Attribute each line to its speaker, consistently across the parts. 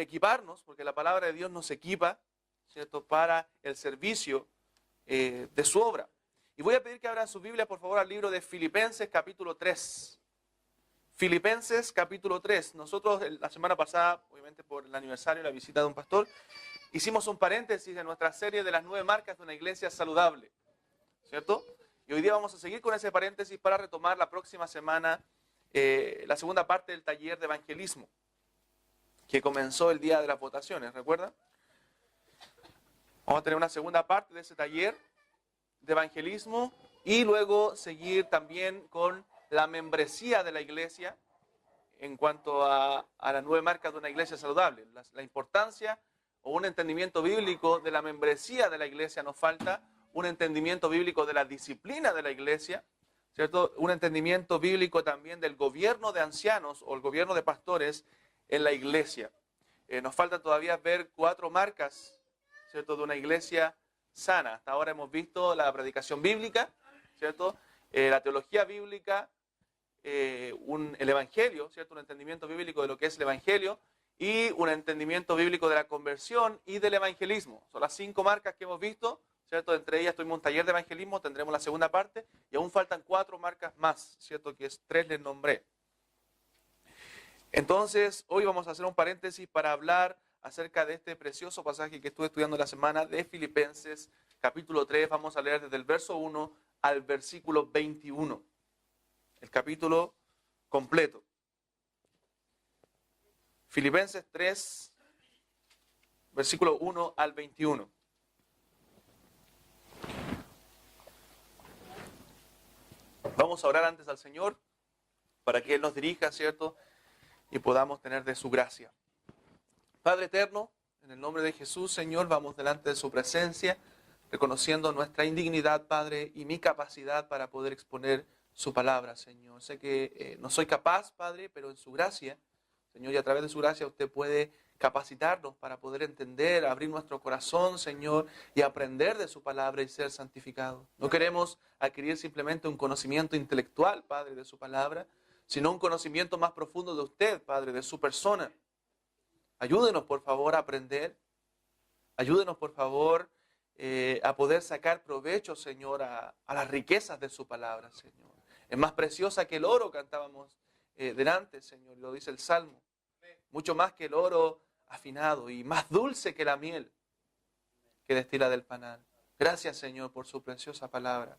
Speaker 1: equiparnos, porque la palabra de Dios nos equipa, ¿cierto?, para el servicio de su obra. Y voy a pedir que abran su Biblia, por favor, al libro de Filipenses, capítulo 3. Filipenses, capítulo 3. Nosotros, la semana pasada, obviamente por el aniversario de la visita de un pastor, hicimos un paréntesis de nuestra serie de las 9 marcas de una iglesia saludable, ¿cierto? Y hoy día vamos a seguir con ese paréntesis para retomar la próxima semana la segunda parte del taller de evangelismo, que comenzó el día de las votaciones, ¿recuerdan? Vamos a tener una segunda parte de ese taller de evangelismo y luego seguir también con la membresía de la iglesia en cuanto a las 9 marcas de una iglesia saludable. La importancia o un entendimiento bíblico de la membresía de la iglesia nos falta, un entendimiento bíblico de la disciplina de la iglesia, ¿cierto? Un entendimiento bíblico también del gobierno de ancianos o el gobierno de pastores en la iglesia. Nos falta todavía ver 4 marcas, ¿cierto?, de una iglesia sana. Hasta ahora hemos visto la predicación bíblica, ¿cierto?, la teología bíblica, el evangelio, ¿cierto?, un entendimiento bíblico de lo que es el evangelio y un entendimiento bíblico de la conversión y del evangelismo. Son las 5 marcas que hemos visto, ¿cierto? Entre ellas tuvimos un taller de evangelismo, tendremos la segunda parte y aún faltan 4 marcas más, ¿cierto?, que 3 les nombré. Entonces, hoy vamos a hacer un paréntesis para hablar acerca de este precioso pasaje que estuve estudiando la semana de Filipenses, capítulo 3. Vamos a leer desde el verso 1 al versículo 21. El capítulo completo. Filipenses 3, versículo 1 al 21. Vamos a orar antes al Señor para que Él nos dirija, ¿cierto?, y podamos tener de su gracia. Padre eterno, en el nombre de Jesús, Señor, vamos delante de su presencia, reconociendo nuestra indignidad, Padre, y mi capacidad para poder exponer su palabra, Señor. Sé que no soy capaz, Padre, pero en su gracia, Señor, y a través de su gracia usted puede capacitarnos para poder entender, abrir nuestro corazón, Señor, y aprender de su palabra y ser santificados. No queremos adquirir simplemente un conocimiento intelectual, Padre, de su palabra, sino un conocimiento más profundo de usted, Padre, de su persona. Ayúdenos, por favor, a aprender. Ayúdenos, por favor, a poder sacar provecho, Señor, a las riquezas de su palabra, Señor. Es más preciosa que el oro, cantábamos delante, Señor, y lo dice el Salmo. Mucho más que el oro afinado y más dulce que la miel que destila del panal. Gracias, Señor, por su preciosa palabra.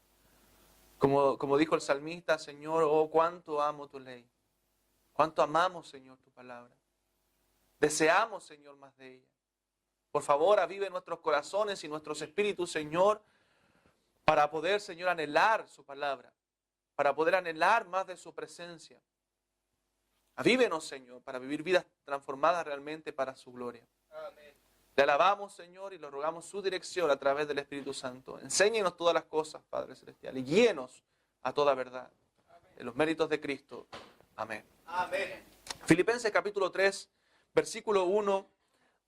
Speaker 1: Como dijo el salmista, Señor, oh, cuánto amo tu ley. Cuánto amamos, Señor, tu palabra. Deseamos, Señor, más de ella. Por favor, avive nuestros corazones y nuestros espíritus, Señor, para poder, Señor, anhelar su palabra, para poder anhelar más de su presencia. Avívenos, Señor, para vivir vidas transformadas realmente para su gloria. Amén. Le alabamos, Señor, y le rogamos su dirección a través del Espíritu Santo. Enséñenos todas las cosas, Padre Celestial, y guíenos a toda verdad. Amén. En los méritos de Cristo. Amén. Amén. Filipenses capítulo 3, versículo 1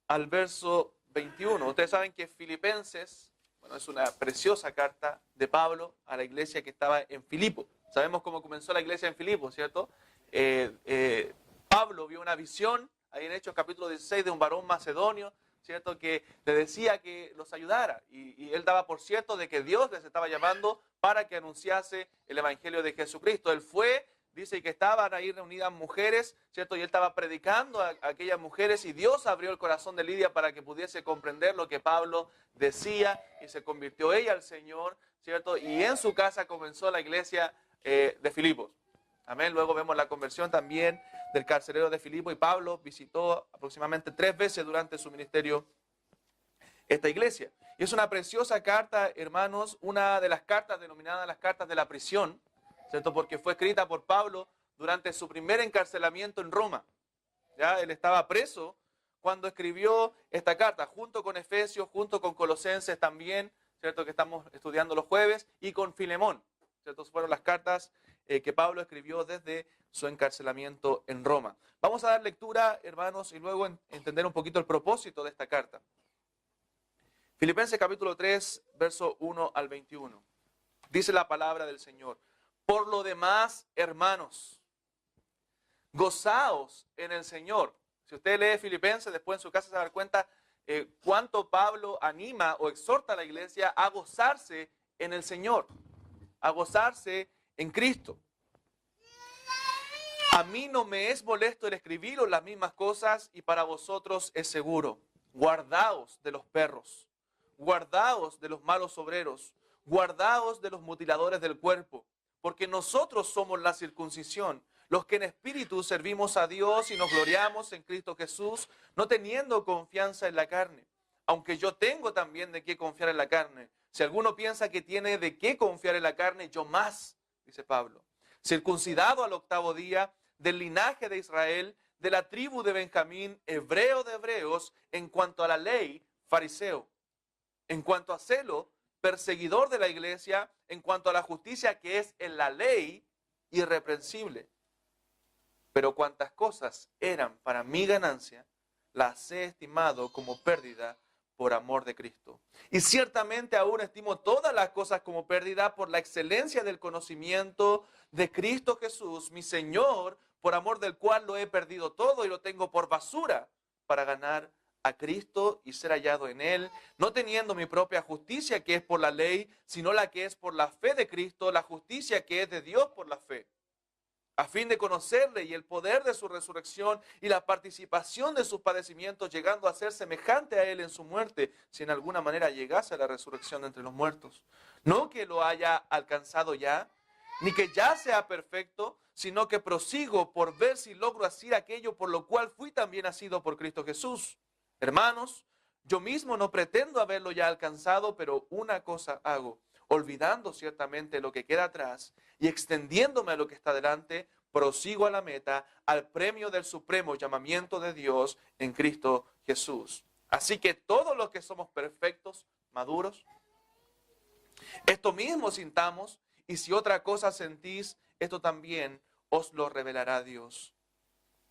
Speaker 1: al verso 21. Ustedes saben que Filipenses, bueno, es una preciosa carta de Pablo a la iglesia que estaba en Filipo. Sabemos cómo comenzó la iglesia en Filipo, ¿cierto? Pablo vio una visión, ahí en Hechos capítulo 16, de un varón macedonio, ¿cierto?, que le decía que los ayudara. Y él daba por cierto de que Dios les estaba llamando para que anunciase el evangelio de Jesucristo. Él fue, dice que estaban ahí reunidas mujeres, ¿cierto? Y él estaba predicando a aquellas mujeres y Dios abrió el corazón de Lidia para que pudiese comprender lo que Pablo decía y se convirtió ella al Señor, ¿cierto? Y en su casa comenzó la iglesia de Filipos. Amén. Luego vemos la conversión también del carcelero de Filipo y Pablo visitó aproximadamente 3 veces durante su ministerio esta iglesia. Y es una preciosa carta, hermanos, una de las cartas denominadas las cartas de la prisión, ¿cierto? Porque fue escrita por Pablo durante su primer encarcelamiento en Roma. ¿Ya? Él estaba preso cuando escribió esta carta, junto con Efesios, junto con Colosenses también, ¿cierto?, que estamos estudiando los jueves, y con Filemón. ¿Cierto? Fueron las cartas que Pablo escribió desde su encarcelamiento en Roma. Vamos a dar lectura, hermanos, y luego entender un poquito el propósito de esta carta. Filipenses capítulo 3, verso 1 al 21. Dice la palabra del Señor: por lo demás, hermanos, gozaos en el Señor. Si usted lee Filipenses, después en su casa se va a dar cuenta cuánto Pablo anima o exhorta a la iglesia a gozarse en el Señor, a gozarse en Cristo. A mí no me es molesto el escribiros las mismas cosas y para vosotros es seguro. Guardaos de los perros, guardaos de los malos obreros, guardaos de los mutiladores del cuerpo, porque nosotros somos la circuncisión, los que en espíritu servimos a Dios y nos gloriamos en Cristo Jesús, no teniendo confianza en la carne. Aunque yo tengo también de qué confiar en la carne. Si alguno piensa que tiene de qué confiar en la carne, yo más, dice Pablo. Circuncidado al 8º día, del linaje de Israel, de la tribu de Benjamín, hebreo de hebreos, en cuanto a la ley, fariseo. En cuanto a celo, perseguidor de la iglesia, en cuanto a la justicia que es en la ley, irreprensible. Pero cuantas cosas eran para mi ganancia, las he estimado como pérdida por amor de Cristo. Y ciertamente aún estimo todas las cosas como pérdida por la excelencia del conocimiento de Cristo Jesús, mi Señor, por amor del cual lo he perdido todo y lo tengo por basura para ganar a Cristo y ser hallado en Él, no teniendo mi propia justicia que es por la ley, sino la que es por la fe de Cristo, la justicia que es de Dios por la fe, a fin de conocerle y el poder de su resurrección y la participación de sus padecimientos, llegando a ser semejante a Él en su muerte, si en alguna manera llegase a la resurrección de entre los muertos. No que lo haya alcanzado ya, ni que ya sea perfecto, sino que prosigo por ver si logro hacer aquello por lo cual fui también nacido por Cristo Jesús. Hermanos, yo mismo no pretendo haberlo ya alcanzado, pero una cosa hago, olvidando ciertamente lo que queda atrás y extendiéndome a lo que está delante, prosigo a la meta, al premio del supremo llamamiento de Dios en Cristo Jesús. Así que todos los que somos perfectos, maduros, esto mismo sintamos, y si otra cosa sentís, esto también os lo revelará Dios.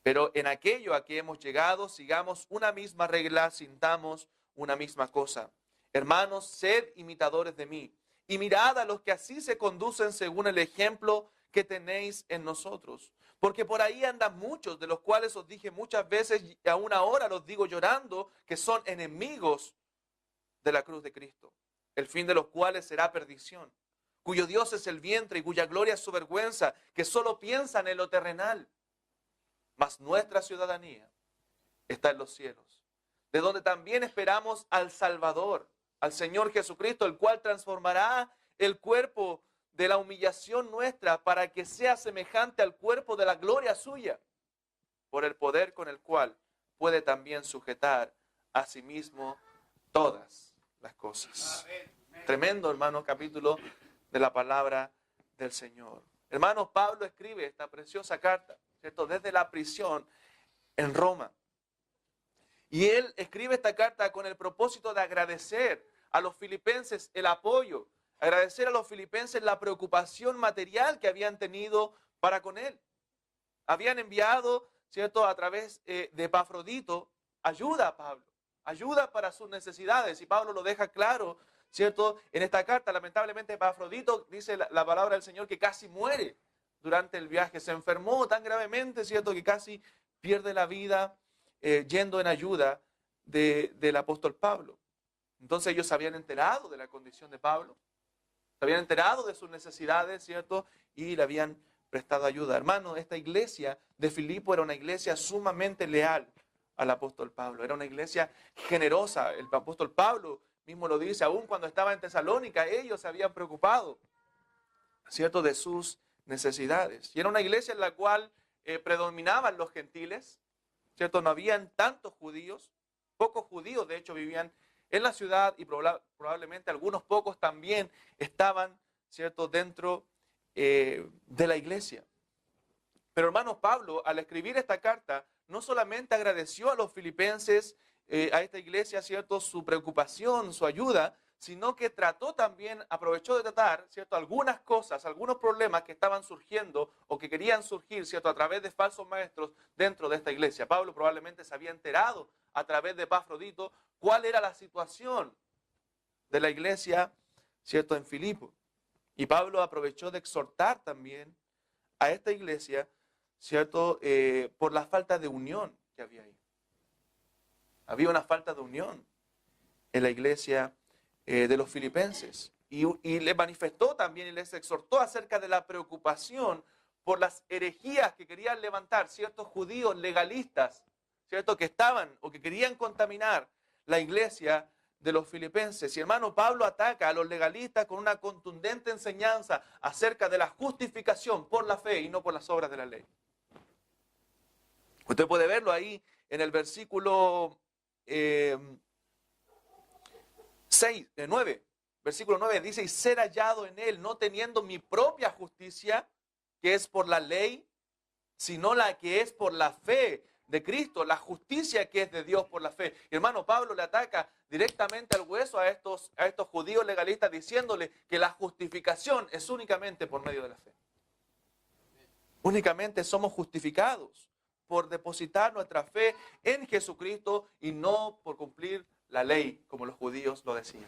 Speaker 1: Pero en aquello a que hemos llegado, sigamos una misma regla, sintamos una misma cosa. Hermanos, sed imitadores de mí, y mirad a los que así se conducen según el ejemplo que tenéis en nosotros. Porque por ahí andan muchos, de los cuales os dije muchas veces, y aún ahora los digo llorando, que son enemigos de la cruz de Cristo, el fin de los cuales será perdición, cuyo Dios es el vientre y cuya gloria es su vergüenza, que solo piensan en lo terrenal. Mas nuestra ciudadanía está en los cielos, de donde también esperamos al Salvador, al Señor Jesucristo, el cual transformará el cuerpo de la humillación nuestra para que sea semejante al cuerpo de la gloria suya, por el poder con el cual puede también sujetar a sí mismo todas las cosas. Tremendo, hermano, capítulo de la palabra del Señor. Hermanos, Pablo escribe esta preciosa carta, ¿cierto?, desde la prisión en Roma. Y él escribe esta carta con el propósito de agradecer a los filipenses el apoyo, agradecer a los filipenses la preocupación material que habían tenido para con él. Habían enviado, ¿cierto?, a través de Epafrodito, ayuda a Pablo, ayuda para sus necesidades. Y Pablo lo deja claro, ¿cierto?, en esta carta. Lamentablemente Epafrodito, dice la palabra del Señor, que casi muere durante el viaje. Se enfermó tan gravemente, ¿cierto?, que casi pierde la vida yendo en ayuda del apóstol Pablo. Entonces ellos se habían enterado de la condición de Pablo, se habían enterado de sus necesidades, ¿cierto?, y le habían prestado ayuda. Hermano, esta iglesia de Filipo era una iglesia sumamente leal al apóstol Pablo. Era una iglesia generosa. El apóstol Pablo mismo lo dice, aún cuando estaba en Tesalónica, ellos se habían preocupado, ¿cierto?, de sus necesidades. Y era una iglesia en la cual predominaban los gentiles, ¿cierto? No habían tantos judíos, pocos judíos de hecho vivían en la ciudad y probablemente algunos pocos también estaban, ¿cierto?, dentro de la iglesia. Pero hermanos, Pablo al escribir esta carta no solamente agradeció a los filipenses, a esta iglesia, ¿cierto?, su preocupación, su ayuda, sino que trató también, aprovechó de tratar, ¿cierto?, algunas cosas, algunos problemas que estaban surgiendo o que querían surgir, ¿cierto?, a través de falsos maestros dentro de esta iglesia. Pablo probablemente se había enterado a través de Epafrodito cuál era la situación de la iglesia, ¿cierto?, en Filipo. Y Pablo aprovechó de exhortar también a esta iglesia, ¿cierto?, por la falta de unión que había ahí. Había una falta de unión en la iglesia de los filipenses. Y les manifestó también y les exhortó acerca de la preocupación por las herejías que querían levantar ciertos judíos legalistas, ¿cierto? Que estaban o que querían contaminar la iglesia de los filipenses. Y hermano, Pablo ataca a los legalistas con una contundente enseñanza acerca de la justificación por la fe y no por las obras de la ley. Usted puede verlo ahí en el versículo 9. Versículo 9 dice, y ser hallado en él, no teniendo mi propia justicia, que es por la ley, sino la que es por la fe de Cristo, la justicia que es de Dios por la fe. Y hermano, Pablo le ataca directamente al hueso a estos judíos legalistas, diciéndole que la justificación es únicamente por medio de la fe. Únicamente somos justificados por depositar nuestra fe en Jesucristo y no por cumplir la ley, como los judíos lo decían.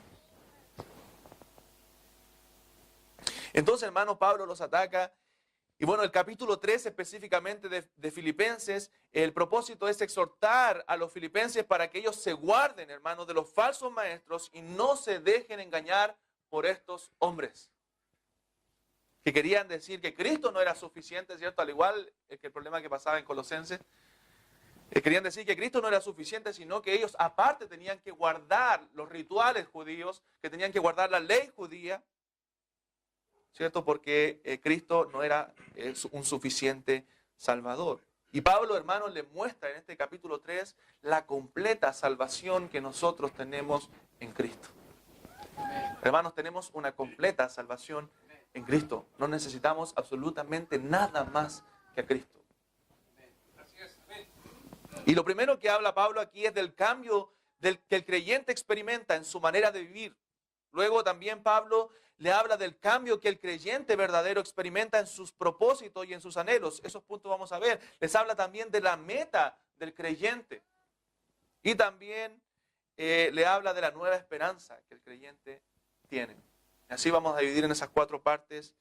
Speaker 1: Entonces, hermano, Pablo los ataca. Y bueno, el capítulo 3 específicamente de Filipenses, el propósito es exhortar a los filipenses para que ellos se guarden, hermanos, de los falsos maestros y no se dejen engañar por estos hombres que querían decir que Cristo no era suficiente, ¿cierto? Al igual que el problema que pasaba en Colosenses. Querían decir que Cristo no era suficiente, sino que ellos aparte tenían que guardar los rituales judíos, que tenían que guardar la ley judía, ¿cierto? Porque Cristo no era un suficiente Salvador. Y Pablo, hermanos, le muestra en este capítulo 3 la completa salvación que nosotros tenemos en Cristo. Hermanos, tenemos una completa salvación en Cristo. No necesitamos absolutamente nada más que a Cristo. Y lo primero que habla Pablo aquí es del cambio que el creyente experimenta en su manera de vivir. Luego también Pablo le habla del cambio que el creyente verdadero experimenta en sus propósitos y en sus anhelos. Esos puntos vamos a ver. Les habla también de la meta del creyente. Y también le habla de la nueva esperanza que el creyente tiene. Así vamos a dividir en esas 4 partes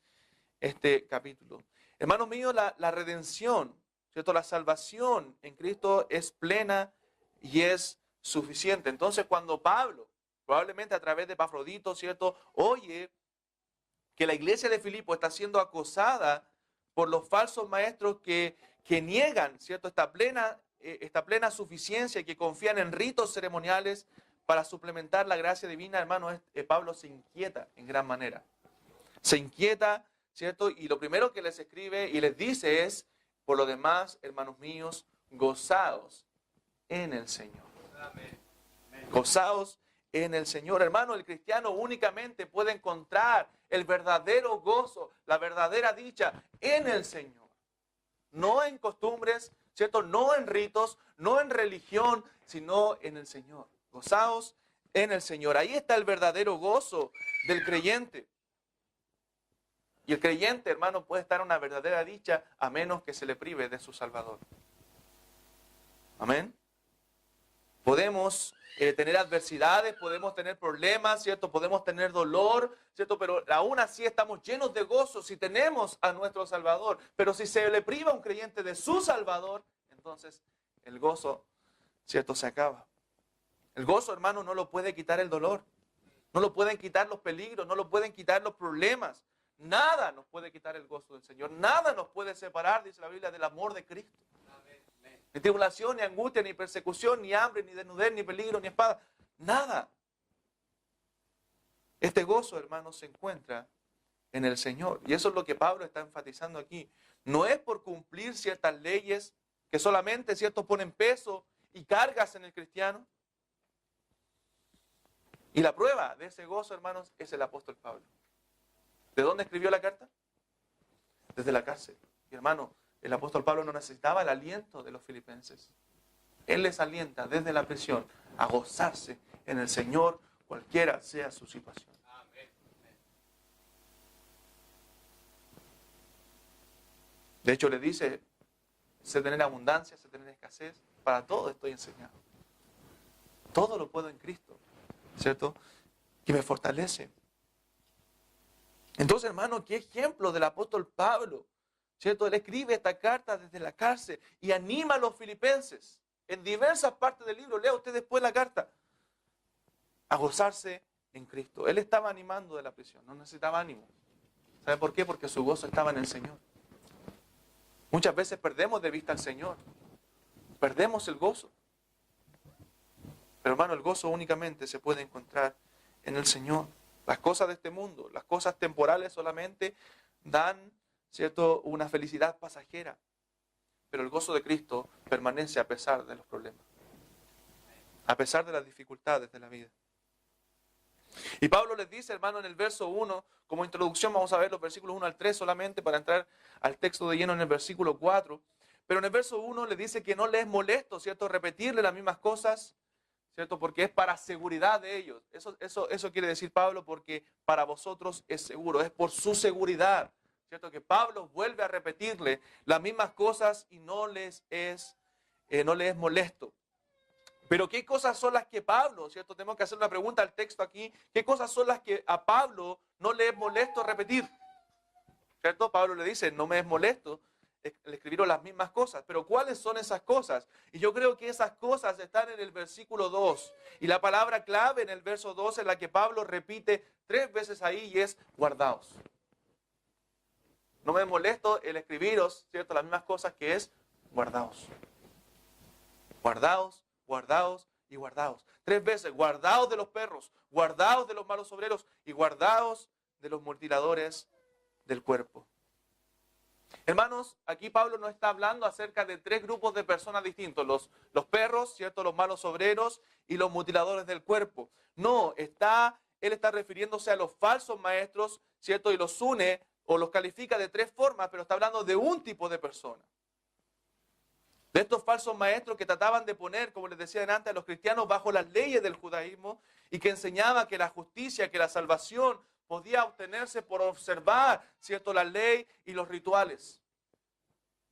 Speaker 1: este capítulo. Hermanos míos, la redención, ¿cierto? La salvación en Cristo es plena y es suficiente. Entonces, cuando Pablo, probablemente a través de Epafrodito, ¿cierto?, oye que la iglesia de Filipo está siendo acosada por los falsos maestros que niegan, ¿cierto?, esta plena suficiencia y que confían en ritos ceremoniales para suplementar la gracia divina, hermano, Pablo se inquieta en gran manera. Se inquieta, ¿cierto? Y lo primero que les escribe y les dice es, por lo demás, hermanos míos, gozaos en el Señor. Gozaos en el Señor. Hermano, el cristiano únicamente puede encontrar el verdadero gozo, la verdadera dicha en el Señor. No en costumbres, ¿cierto? No en ritos, no en religión, sino en el Señor. Gozaos en el Señor. Ahí está el verdadero gozo del creyente. Y el creyente, hermano, puede estar en una verdadera dicha a menos que se le prive de su Salvador. Amén. Podemos tener adversidades, podemos tener problemas, ¿cierto? Podemos tener dolor, ¿cierto? Pero aún así estamos llenos de gozo si tenemos a nuestro Salvador. Pero si se le priva a un creyente de su Salvador, entonces el gozo, ¿cierto?, se acaba. El gozo, hermano, no lo puede quitar el dolor. No lo pueden quitar los peligros, no lo pueden quitar los problemas. Nada nos puede quitar el gozo del Señor. Nada nos puede separar, dice la Biblia, del amor de Cristo. Ni tribulación, ni angustia, ni persecución, ni hambre, ni desnudez, ni peligro, ni espada. Nada. Este gozo, hermanos, se encuentra en el Señor. Y eso es lo que Pablo está enfatizando aquí. No es por cumplir ciertas leyes que solamente, ¿cierto?, ponen peso y cargas en el cristiano. Y la prueba de ese gozo, hermanos, es el apóstol Pablo. ¿De dónde escribió la carta? Desde la cárcel. Y hermano, el apóstol Pablo no necesitaba el aliento de los filipenses. Él les alienta desde la prisión a gozarse en el Señor, cualquiera sea su situación. De hecho, le dice, sé tener abundancia, sé tener escasez, para todo estoy enseñado. Todo lo puedo en Cristo, ¿cierto?, que me fortalece. Entonces, hermano, qué ejemplo del apóstol Pablo, ¿cierto? Él escribe esta carta desde la cárcel y anima a los filipenses. en diversas partes del libro, lea usted después la carta, a gozarse en Cristo. Él estaba animando de la prisión, no necesitaba ánimo. ¿Sabe por qué? Porque su gozo estaba en el Señor. Muchas veces perdemos de vista al Señor, perdemos el gozo. Pero hermano, el gozo únicamente se puede encontrar en el Señor. Las cosas de este mundo, las cosas temporales solamente dan, ¿cierto?, una felicidad pasajera. Pero el gozo de Cristo permanece a pesar de los problemas, a pesar de las dificultades de la vida. Y Pablo les dice, hermano, en el verso 1, como introducción vamos a ver los versículos 1 al 3 solamente para entrar al texto de lleno en el versículo 4. Pero en el verso 1 les dice que no les es molesto, ¿cierto?, repetirle las mismas cosas, ¿cierto?, porque es para seguridad de ellos. Eso quiere decir Pablo, porque para vosotros es seguro, es por su seguridad, ¿cierto?, que Pablo vuelve a repetirle las mismas cosas y no les es molesto. Pero ¿qué cosas son las que Pablo, ¿cierto? Tenemos que hacer una pregunta al texto aquí. ¿Qué cosas son las que a Pablo no le es molesto repetir? ¿Cierto? Pablo le dice, no me es molesto le escribieron las mismas cosas. Pero ¿cuáles son esas cosas? Y yo creo que esas cosas están en el versículo 2. Y la palabra clave en el verso 2 es la que Pablo repite 3 veces ahí y es guardaos. No me es molesto el escribiros, ¿cierto?, las mismas cosas, que es guardaos. Guardaos, guardaos y guardaos. 3 veces, guardaos de los perros, guardaos de los malos obreros y guardaos de los mutiladores del cuerpo. Hermanos, aquí Pablo no está hablando acerca de 3 grupos de personas distintos, los perros, ¿cierto?, los malos obreros y los mutiladores del cuerpo. No, él está refiriéndose a los falsos maestros, ¿cierto?, y los une o los califica de 3 formas, pero está hablando de un tipo de persona. De estos falsos maestros que trataban de poner, como les decía antes, a los cristianos bajo las leyes del judaísmo y que enseñaba que la justicia, que la salvación podía obtenerse por observar, ¿cierto?, la ley y los rituales,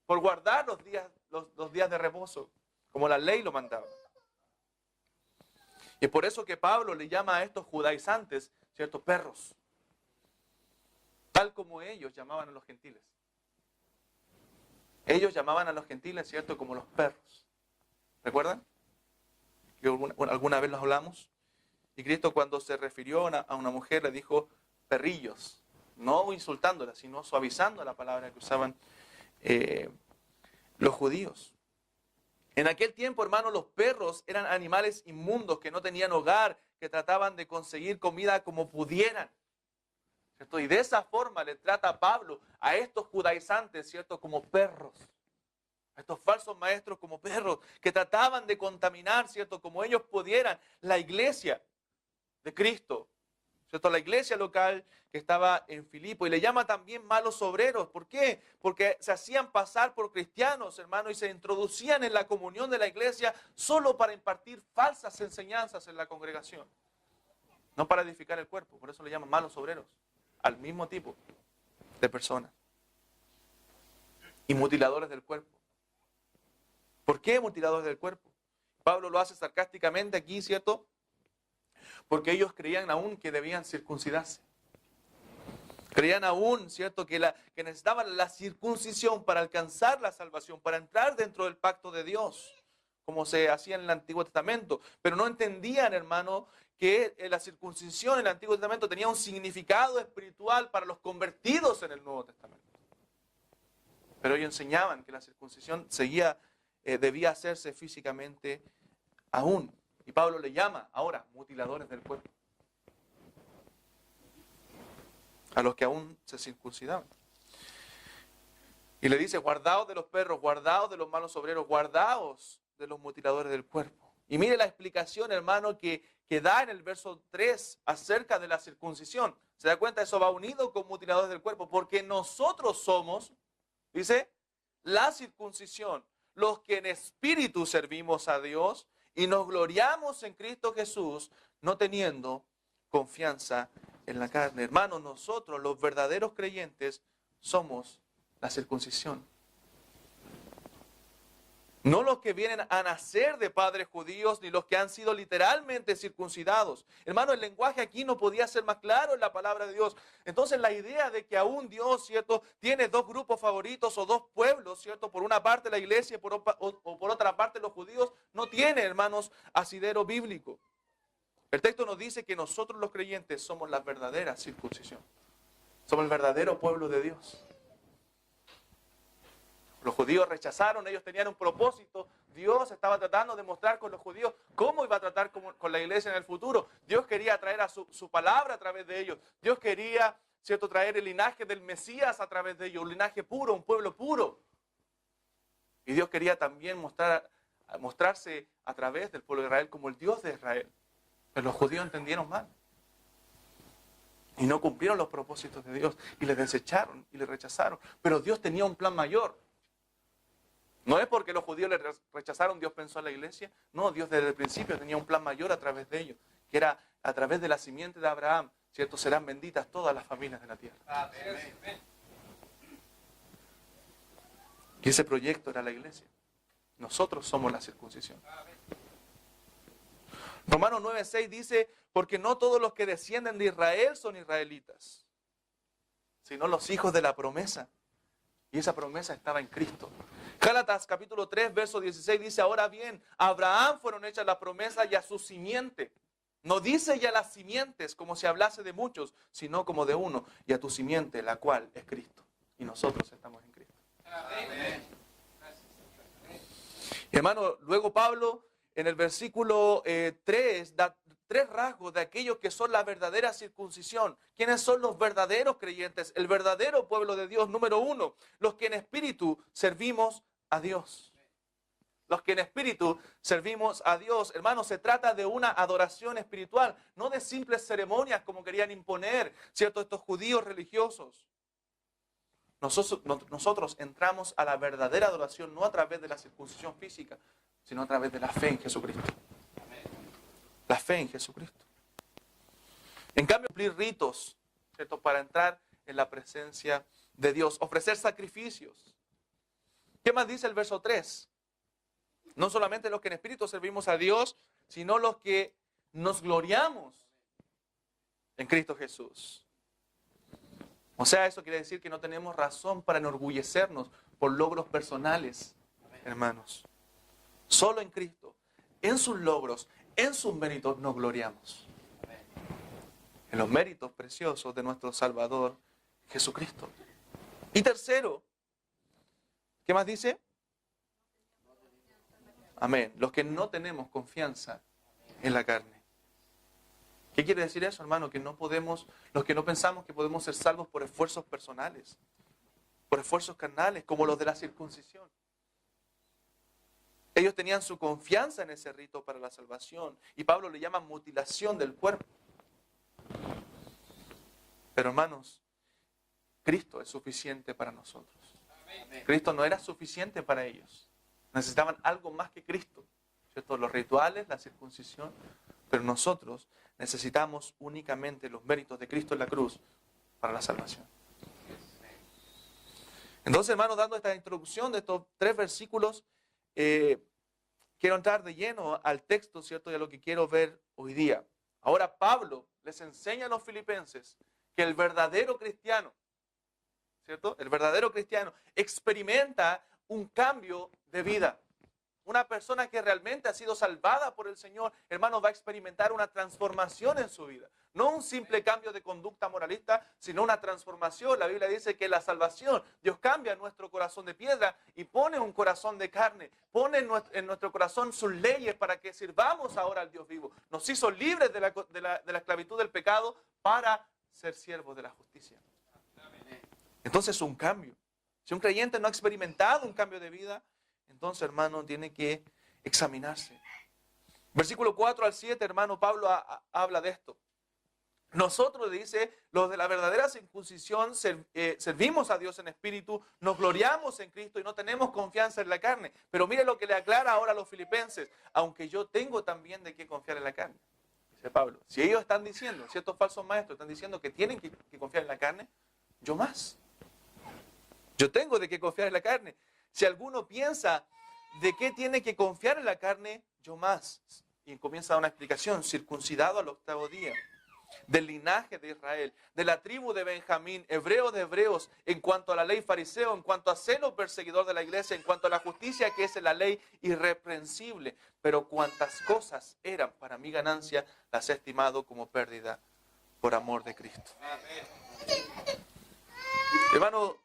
Speaker 1: por guardar los días de reposo, como la ley lo mandaba. Y es por eso que Pablo le llama a estos judaizantes, ¿cierto?, perros, tal como ellos llamaban a los gentiles. Ellos llamaban a los gentiles, ¿cierto?, como los perros. ¿Recuerdan? Que alguna vez los hablamos. Y Cristo, cuando se refirió a una mujer, le dijo perrillos. No insultándola, sino suavizando la palabra que usaban los judíos. En aquel tiempo, hermanos, los perros eran animales inmundos que no tenían hogar, que trataban de conseguir comida como pudieran, ¿cierto? Y de esa forma le trata Pablo a estos judaizantes, ¿cierto?, como perros. A estos falsos maestros como perros que trataban de contaminar, ¿cierto?, como ellos pudieran, la iglesia de Cristo, ¿cierto?, la iglesia local que estaba en Filipo. Y le llama también malos obreros. ¿Por qué? Porque se hacían pasar por cristianos, hermanos, y se introducían en la comunión de la iglesia solo para impartir falsas enseñanzas en la congregación, no para edificar el cuerpo. Por eso le llaman malos obreros al mismo tipo de personas. Y mutiladores del cuerpo. ¿Por qué mutiladores del cuerpo? Pablo lo hace sarcásticamente aquí, ¿cierto? Porque ellos creían aún que debían circuncidarse. Creían aún, ¿cierto?, que necesitaban la circuncisión para alcanzar la salvación, para entrar dentro del pacto de Dios, como se hacía en el Antiguo Testamento. Pero no entendían, hermano, que la circuncisión en el Antiguo Testamento tenía un significado espiritual para los convertidos en el Nuevo Testamento. Pero ellos enseñaban que la circuncisión debía hacerse físicamente aún. Y Pablo le llama ahora mutiladores del cuerpo a los que aún se circuncidaban. Y le dice, guardaos de los perros, guardaos de los malos obreros, guardaos de los mutiladores del cuerpo. Y mire la explicación, hermano, que da en el verso 3 acerca de la circuncisión. ¿Se da cuenta? Eso va unido con mutiladores del cuerpo, porque nosotros somos, dice, la circuncisión, los que en espíritu servimos a Dios y nos gloriamos en Cristo Jesús, no teniendo confianza en la carne. Hermanos, nosotros, los verdaderos creyentes, somos la circuncisión. No los que vienen a nacer de padres judíos, ni los que han sido literalmente circuncidados. Hermano, el lenguaje aquí no podía ser más claro en la palabra de Dios. Entonces la idea de que aún Dios, ¿cierto?, tiene dos grupos favoritos o dos pueblos, ¿cierto?, por una parte la iglesia o por otra parte los judíos, no tiene, hermanos, asidero bíblico. El texto nos dice que nosotros los creyentes somos la verdadera circuncisión. Somos el verdadero pueblo de Dios. Los judíos rechazaron, ellos tenían un propósito. Dios estaba tratando de mostrar con los judíos cómo iba a tratar con la iglesia en el futuro. Dios quería traer a su palabra a través de ellos. Dios quería, ¿cierto?, traer el linaje del Mesías a través de ellos, un linaje puro, un pueblo puro. Y Dios quería también mostrarse a través del pueblo de Israel como el Dios de Israel. Pero los judíos entendieron mal. Y no cumplieron los propósitos de Dios. Y les desecharon y les rechazaron. Pero Dios tenía un plan mayor. No es porque los judíos le rechazaron, Dios pensó en la iglesia. No, Dios desde el principio tenía un plan mayor a través de ellos. Que era a través de la simiente de Abraham, ¿cierto?, serán benditas todas las familias de la tierra. Amén. Y ese proyecto era la iglesia. Nosotros somos la circuncisión. Romanos 9:6 dice, porque no todos los que descienden de Israel son israelitas, sino los hijos de la promesa. Y esa promesa estaba en Cristo. Gálatas capítulo 3, verso 16 dice, ahora bien, a Abraham fueron hechas las promesas y a su simiente. No dice ya las simientes como si hablase de muchos, sino como de uno, y a tu simiente, la cual es Cristo. Y nosotros estamos en Cristo. Amén. Hermano, luego Pablo en el versículo 3 da 3 rasgos de aquellos que son la verdadera circuncisión. ¿Quiénes son los verdaderos creyentes? El verdadero pueblo de Dios. Número 1, los que en espíritu servimos a Dios. Los que en espíritu servimos a Dios. Hermanos, se trata de una adoración espiritual, no de simples ceremonias como querían imponer, ¿cierto?, estos judíos religiosos. Nosotros entramos a la verdadera adoración no a través de la circuncisión física, sino a través de la fe en Jesucristo. La fe en Jesucristo. En cambio, cumplir ritos, ¿cierto?, para entrar en la presencia de Dios. Ofrecer sacrificios. ¿Qué más dice el verso 3? No solamente los que en espíritu servimos a Dios, sino los que nos gloriamos en Cristo Jesús. O sea, eso quiere decir que no tenemos razón para enorgullecernos por logros personales, hermanos. Solo en Cristo, en sus logros, en sus méritos nos gloriamos. En los méritos preciosos de nuestro Salvador Jesucristo. Y tercero, ¿qué más dice? Amén. Los que no tenemos confianza en la carne. ¿Qué quiere decir eso, hermano? Que no podemos, los que no pensamos que podemos ser salvos por esfuerzos personales, por esfuerzos carnales, como los de la circuncisión. Ellos tenían su confianza en ese rito para la salvación. Y Pablo le llama mutilación del cuerpo. Pero hermanos, Cristo es suficiente para nosotros. Cristo no era suficiente para ellos. Necesitaban algo más que Cristo, ¿cierto? Los rituales, la circuncisión. Pero nosotros necesitamos únicamente los méritos de Cristo en la cruz para la salvación. Entonces, hermanos, dando esta introducción de estos 3 versículos, quiero entrar de lleno al texto, ¿cierto? Y a lo que quiero ver hoy día. Ahora Pablo les enseña a los filipenses que el verdadero cristiano, ¿cierto? El verdadero cristiano experimenta un cambio de vida. Una persona que realmente ha sido salvada por el Señor, hermano, va a experimentar una transformación en su vida. No un simple cambio de conducta moralista, sino una transformación. La Biblia dice que la salvación, Dios cambia nuestro corazón de piedra y pone un corazón de carne. Pone en nuestro corazón sus leyes para que sirvamos ahora al Dios vivo. Nos hizo libres de la esclavitud del pecado para ser siervos de la justicia. Entonces es un cambio. Si un creyente no ha experimentado un cambio de vida, entonces, hermano, tiene que examinarse. Versículo 4 al 7, hermano, Pablo habla de esto. Nosotros, dice, los de la verdadera circuncisión servimos a Dios en espíritu, nos gloriamos en Cristo y no tenemos confianza en la carne. Pero mire lo que le aclara ahora a los filipenses. Aunque yo tengo también de qué confiar en la carne, dice Pablo. Si ellos están diciendo, ciertos falsos maestros están diciendo que tienen que confiar en la carne, yo más. Yo tengo de qué confiar en la carne. Si alguno piensa ¿de qué tiene que confiar en la carne? Yo más. Y comienza a dar una explicación. Circuncidado al 8º día. Del linaje de Israel, de la tribu de Benjamín, hebreo de hebreos, en cuanto a la ley fariseo, en cuanto a celo perseguidor de la iglesia, en cuanto a la justicia que es en la ley irreprensible. Pero cuantas cosas eran para mi ganancia, las he estimado como pérdida por amor de Cristo. Hermano,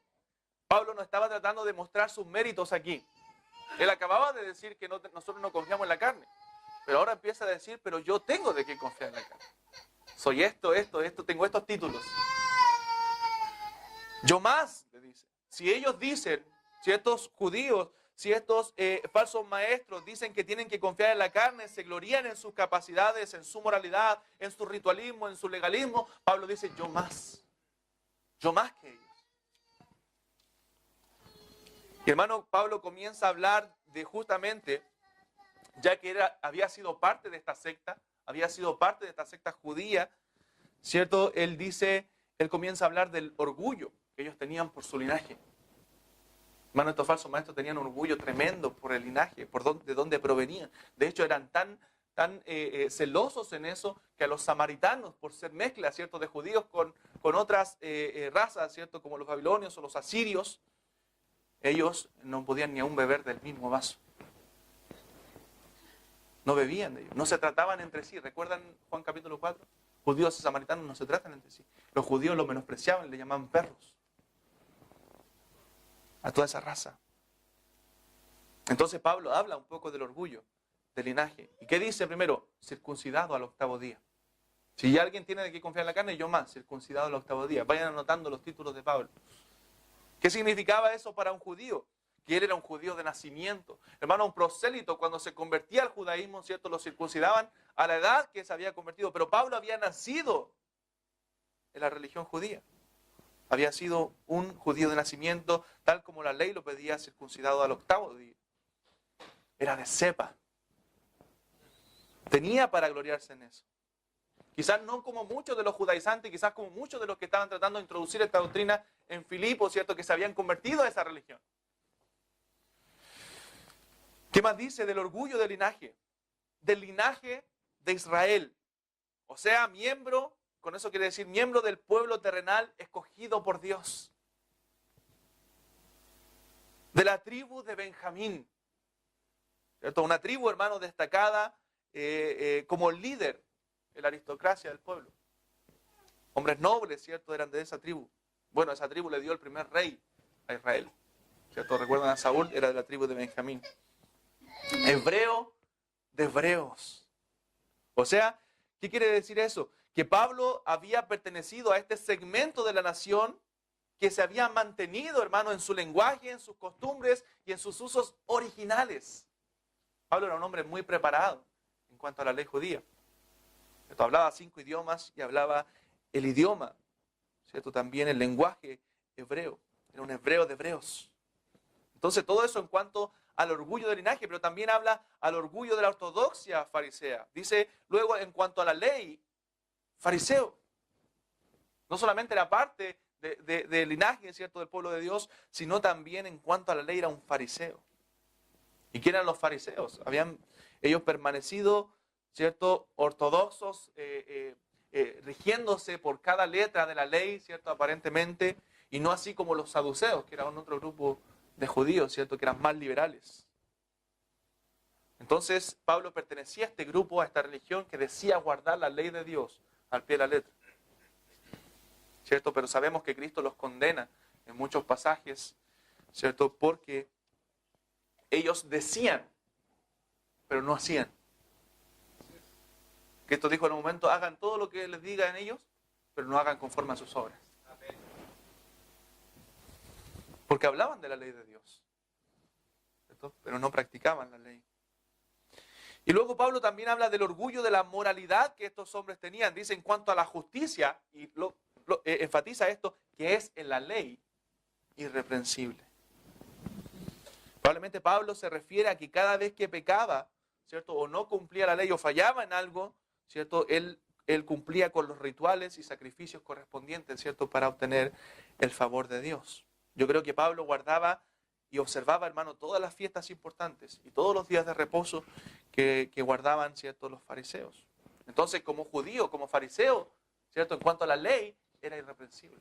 Speaker 1: Pablo no estaba tratando de mostrar sus méritos aquí. Él acababa de decir que nosotros no confiamos en la carne. Pero ahora empieza a decir, pero yo tengo de qué confiar en la carne. Soy esto, tengo estos títulos. Yo más, le dice. Si ellos dicen, si estos judíos, si estos falsos maestros dicen que tienen que confiar en la carne, se glorían en sus capacidades, en su moralidad, en su ritualismo, en su legalismo, Pablo dice, yo más que ellos. Y hermano, Pablo comienza a hablar de justamente, ya que había sido parte de esta secta, había sido parte de esta secta judía, ¿cierto? Él comienza a hablar del orgullo que ellos tenían por su linaje. Hermano, estos falsos maestros tenían un orgullo tremendo por el linaje, de dónde provenían. De hecho, eran tan celosos en eso que a los samaritanos, por ser mezcla, ¿cierto?, de judíos con otras razas, ¿cierto?, como los babilonios o los asirios, ellos no podían ni aún beber del mismo vaso. No bebían de ellos, no se trataban entre sí. ¿Recuerdan Juan capítulo 4? Judíos y samaritanos no se tratan entre sí. Los judíos los menospreciaban, le llamaban perros a toda esa raza. Entonces Pablo habla un poco del orgullo, del linaje. ¿Y qué dice primero? Circuncidado al 8º día. Si ya alguien tiene de qué confiar en la carne, yo más, circuncidado al 8º día. Vayan anotando los títulos de Pablo. ¿Qué significaba eso para un judío? Que él era un judío de nacimiento. Hermano, un prosélito, cuando se convertía al judaísmo, ¿cierto?, lo circuncidaban a la edad que se había convertido. Pero Pablo había nacido en la religión judía. Había sido un judío de nacimiento, tal como la ley lo pedía, circuncidado al 8º día. Era de cepa. Tenía para gloriarse en eso. Quizás no como muchos de los judaizantes, quizás como muchos de los que estaban tratando de introducir esta doctrina en Filipos, ¿cierto?, que se habían convertido a esa religión. ¿Qué más dice? Del orgullo del linaje de Israel. O sea, miembro, con eso quiere decir miembro del pueblo terrenal escogido por Dios. De la tribu de Benjamín. ¿Cierto? Una tribu, hermano, destacada como líder en la aristocracia del pueblo. Hombres nobles, ¿cierto?, eran de esa tribu. Bueno, esa tribu le dio el primer rey a Israel. ¿Cierto? Recuerdan a Saúl, era de la tribu de Benjamín. Hebreo de hebreos. O sea, ¿qué quiere decir eso? Que Pablo había pertenecido a este segmento de la nación que se había mantenido, hermano, en su lenguaje, en sus costumbres y en sus usos originales. Pablo era un hombre muy preparado en cuanto a la ley judía. ¿Cierto? Hablaba 5 idiomas y hablaba el idioma, ¿cierto?, también el lenguaje hebreo. Era un hebreo de hebreos. Entonces, todo eso en cuanto al orgullo del linaje, pero también habla al orgullo de la ortodoxia farisea. Dice luego en cuanto a la ley, fariseo. No solamente era parte del linaje, ¿cierto?, del pueblo de Dios, sino también en cuanto a la ley era un fariseo. ¿Y quién eran los fariseos? Habían ellos permanecido, ¿cierto?, ortodoxos, rigiéndose por cada letra de la ley, ¿cierto?, aparentemente, y no así como los saduceos, que eran otro grupo de judíos, ¿cierto?, que eran más liberales. Entonces, Pablo pertenecía a este grupo, a esta religión que decía guardar la ley de Dios al pie de la letra. ¿Cierto? Pero sabemos que Cristo los condena en muchos pasajes, ¿cierto?, porque ellos decían, pero no hacían. Cristo dijo en un momento, hagan todo lo que les diga en ellos, pero no hagan conforme a sus obras. Porque hablaban de la ley de Dios, ¿cierto?, pero no practicaban la ley. Y luego Pablo también habla del orgullo de la moralidad que estos hombres tenían. Dice en cuanto a la justicia, y enfatiza esto, que es en la ley irreprensible. Probablemente Pablo se refiere a que cada vez que pecaba, ¿cierto?, o no cumplía la ley o fallaba en algo, ¿cierto?, él cumplía con los rituales y sacrificios correspondientes, ¿cierto?, para obtener el favor de Dios. Yo creo que Pablo guardaba y observaba, hermano, todas las fiestas importantes y todos los días de reposo que guardaban, ¿cierto?, los fariseos. Entonces, como judío, como fariseo, ¿cierto?, en cuanto a la ley, era irreprensible.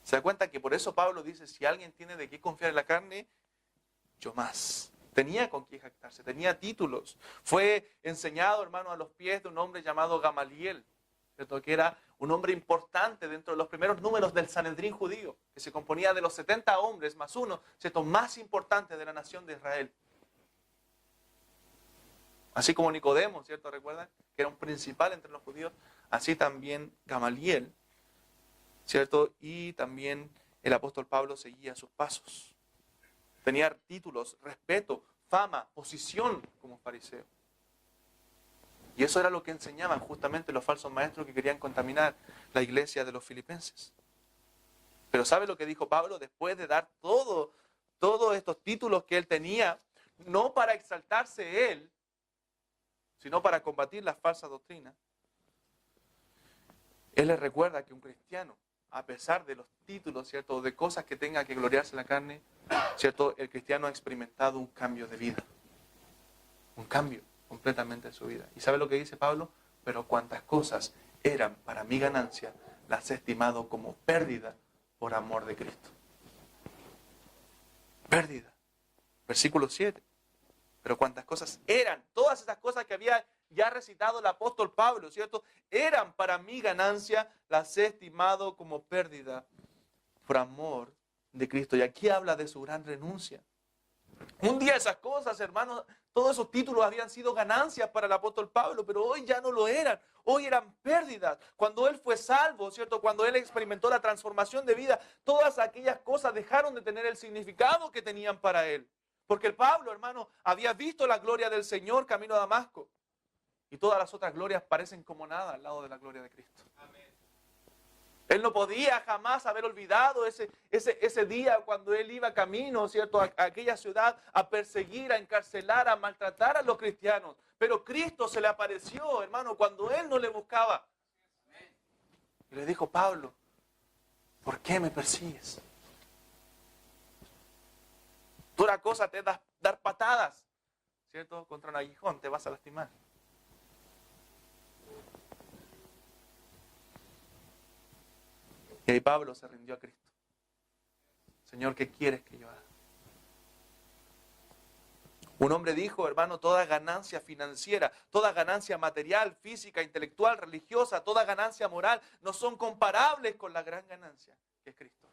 Speaker 1: Se da cuenta que por eso Pablo dice, si alguien tiene de qué confiar en la carne, yo más. Tenía con qué jactarse, tenía títulos. Fue enseñado, hermano, a los pies de un hombre llamado Gamaliel, ¿cierto?, que era un hombre importante dentro de los primeros números del Sanedrín judío, que se componía de los 70 hombres más uno, ¿cierto?, más importante de la nación de Israel. Así como Nicodemo, ¿cierto?, recuerdan, que era un principal entre los judíos, así también Gamaliel, ¿cierto? Y también el apóstol Pablo seguía sus pasos. Tenía títulos, respeto, fama, posición como fariseo. Y eso era lo que enseñaban justamente los falsos maestros que querían contaminar la iglesia de los filipenses. Pero ¿sabe lo que dijo Pablo? Después de dar todos estos títulos que él tenía, no para exaltarse él, sino para combatir las falsas doctrinas, él les recuerda que un cristiano, a pesar de los títulos, ¿cierto?, de cosas que tenga que gloriarse en la carne, ¿cierto?, el cristiano ha experimentado un cambio de vida. Un cambio completamente de su vida. ¿Y sabe lo que dice Pablo? Pero cuantas cosas eran para mi ganancia, las he estimado como pérdida por amor de Cristo. Pérdida. Versículo 7. Pero cuantas cosas eran, todas esas cosas que había ya recitado el apóstol Pablo, ¿cierto?, eran para mi ganancia, las he estimado como pérdida por amor de Cristo. Y aquí habla de su gran renuncia. Un día esas cosas, hermanos, todos esos títulos habían sido ganancias para el apóstol Pablo, pero hoy ya no lo eran. Hoy eran pérdidas. Cuando él fue salvo, ¿cierto?, cuando él experimentó la transformación de vida, todas aquellas cosas dejaron de tener el significado que tenían para él. Porque el Pablo, hermano, había visto la gloria del Señor camino a Damasco. Y todas las otras glorias parecen como nada al lado de la gloria de Cristo. Amén. Él no podía jamás haber olvidado ese día cuando él iba camino, ¿cierto?, a aquella ciudad a perseguir, a encarcelar, a maltratar a los cristianos. Pero Cristo se le apareció, hermano, cuando él no le buscaba. Y le dijo, Pablo, ¿por qué me persigues? Dura cosa te es dar patadas, ¿cierto?, contra un aguijón, te vas a lastimar. Y ahí Pablo se rindió a Cristo. Señor, ¿qué quieres que yo haga? Un hombre dijo, hermano, toda ganancia financiera, toda ganancia material, física, intelectual, religiosa, toda ganancia moral, no son comparables con la gran ganancia que es Cristo.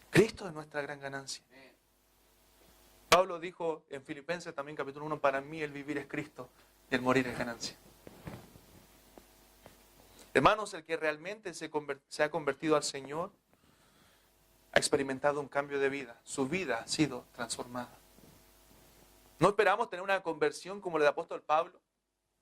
Speaker 1: Cristo es nuestra gran ganancia. Pablo dijo en Filipenses también capítulo 1, para mí el vivir es Cristo y el morir es ganancia. Hermanos, el que realmente se ha convertido al Señor ha experimentado un cambio de vida. Su vida ha sido transformada. No esperamos tener una conversión como la del apóstol Pablo,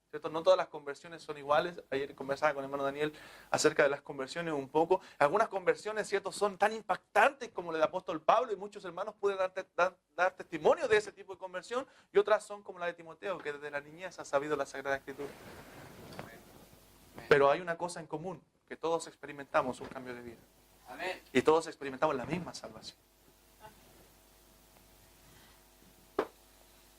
Speaker 1: ¿cierto? No todas las conversiones son iguales. Ayer conversaba con el hermano Daniel acerca de las conversiones un poco. Algunas conversiones, ¿cierto?, son tan impactantes como la del apóstol Pablo y muchos hermanos pueden dar testimonio de ese tipo de conversión, y otras son como la de Timoteo, que desde la niñez ha sabido la Sagrada Escritura. Pero hay una cosa en común, que todos experimentamos un cambio de vida. Amén. Y todos experimentamos la misma salvación.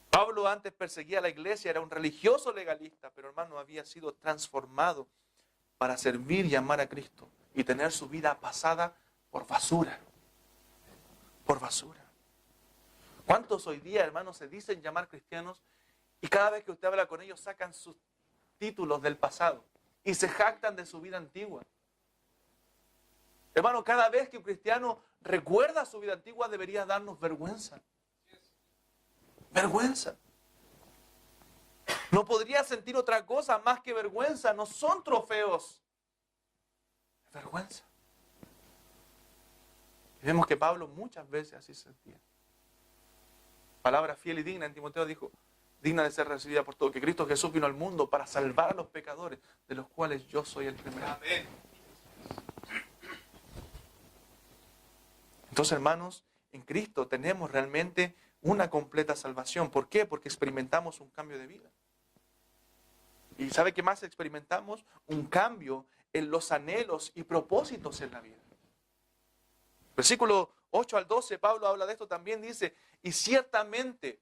Speaker 1: Pablo antes perseguía a la iglesia, era un religioso legalista, pero hermano, había sido transformado para servir y amar a Cristo y tener su vida pasada por basura. Por basura. ¿Cuántos hoy día, hermanos, se dicen llamar cristianos y cada vez que usted habla con ellos sacan sus títulos del pasado y se jactan de su vida antigua? Hermano, cada vez que un cristiano recuerda su vida antigua debería darnos vergüenza. Vergüenza. No podría sentir otra cosa más que vergüenza. No son trofeos. Es vergüenza. Y vemos que Pablo muchas veces así se sentía. Palabra fiel y digna en Timoteo dijo, digna de ser recibida por todos, que Cristo Jesús vino al mundo para salvar a los pecadores, de los cuales yo soy el primero. Amén. Entonces, hermanos, en Cristo tenemos realmente una completa salvación. ¿Por qué? Porque experimentamos un cambio de vida. ¿Y sabe qué más experimentamos? Un cambio en los anhelos y propósitos en la vida. Versículo 8 al 12, Pablo habla de esto también, dice, y ciertamente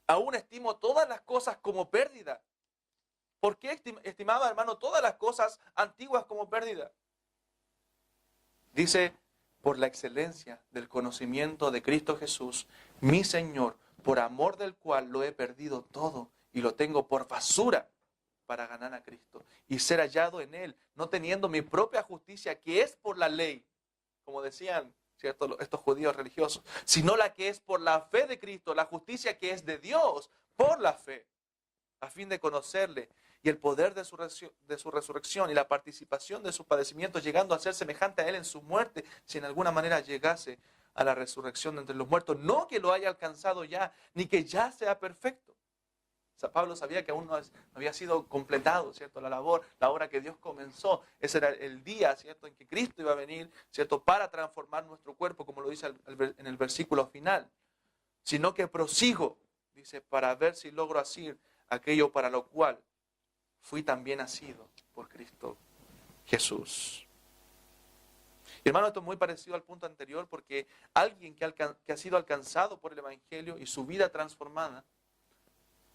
Speaker 1: aún estimo todas las cosas como pérdida. ¿Por qué estimaba, hermano, todas las cosas antiguas como pérdida? Dice, por la excelencia del conocimiento de Cristo Jesús, mi Señor, por amor del cual lo he perdido todo y lo tengo por basura para ganar a Cristo y ser hallado en Él, no teniendo mi propia justicia que es por la ley, como decían, ¿cierto?, estos judíos religiosos, sino la que es por la fe de Cristo, la justicia que es de Dios por la fe, a fin de conocerle y el poder de su resurrección y la participación de sus padecimientos, llegando a ser semejante a Él en su muerte, si en alguna manera llegase a la resurrección de entre los muertos. No que lo haya alcanzado ya, ni que ya sea perfecto. O sea, Pablo sabía que aún no había sido completado, ¿cierto?, la labor, la obra que Dios comenzó. Ese era el día, ¿cierto?, en que Cristo iba a venir, ¿cierto?, para transformar nuestro cuerpo, como lo dice en el versículo final. Sino que prosigo, dice, para ver si logro asir aquello para lo cual fui también nacido por Cristo Jesús. Y hermano, esto es muy parecido al punto anterior, porque alguien que ha sido alcanzado por el Evangelio y su vida transformada,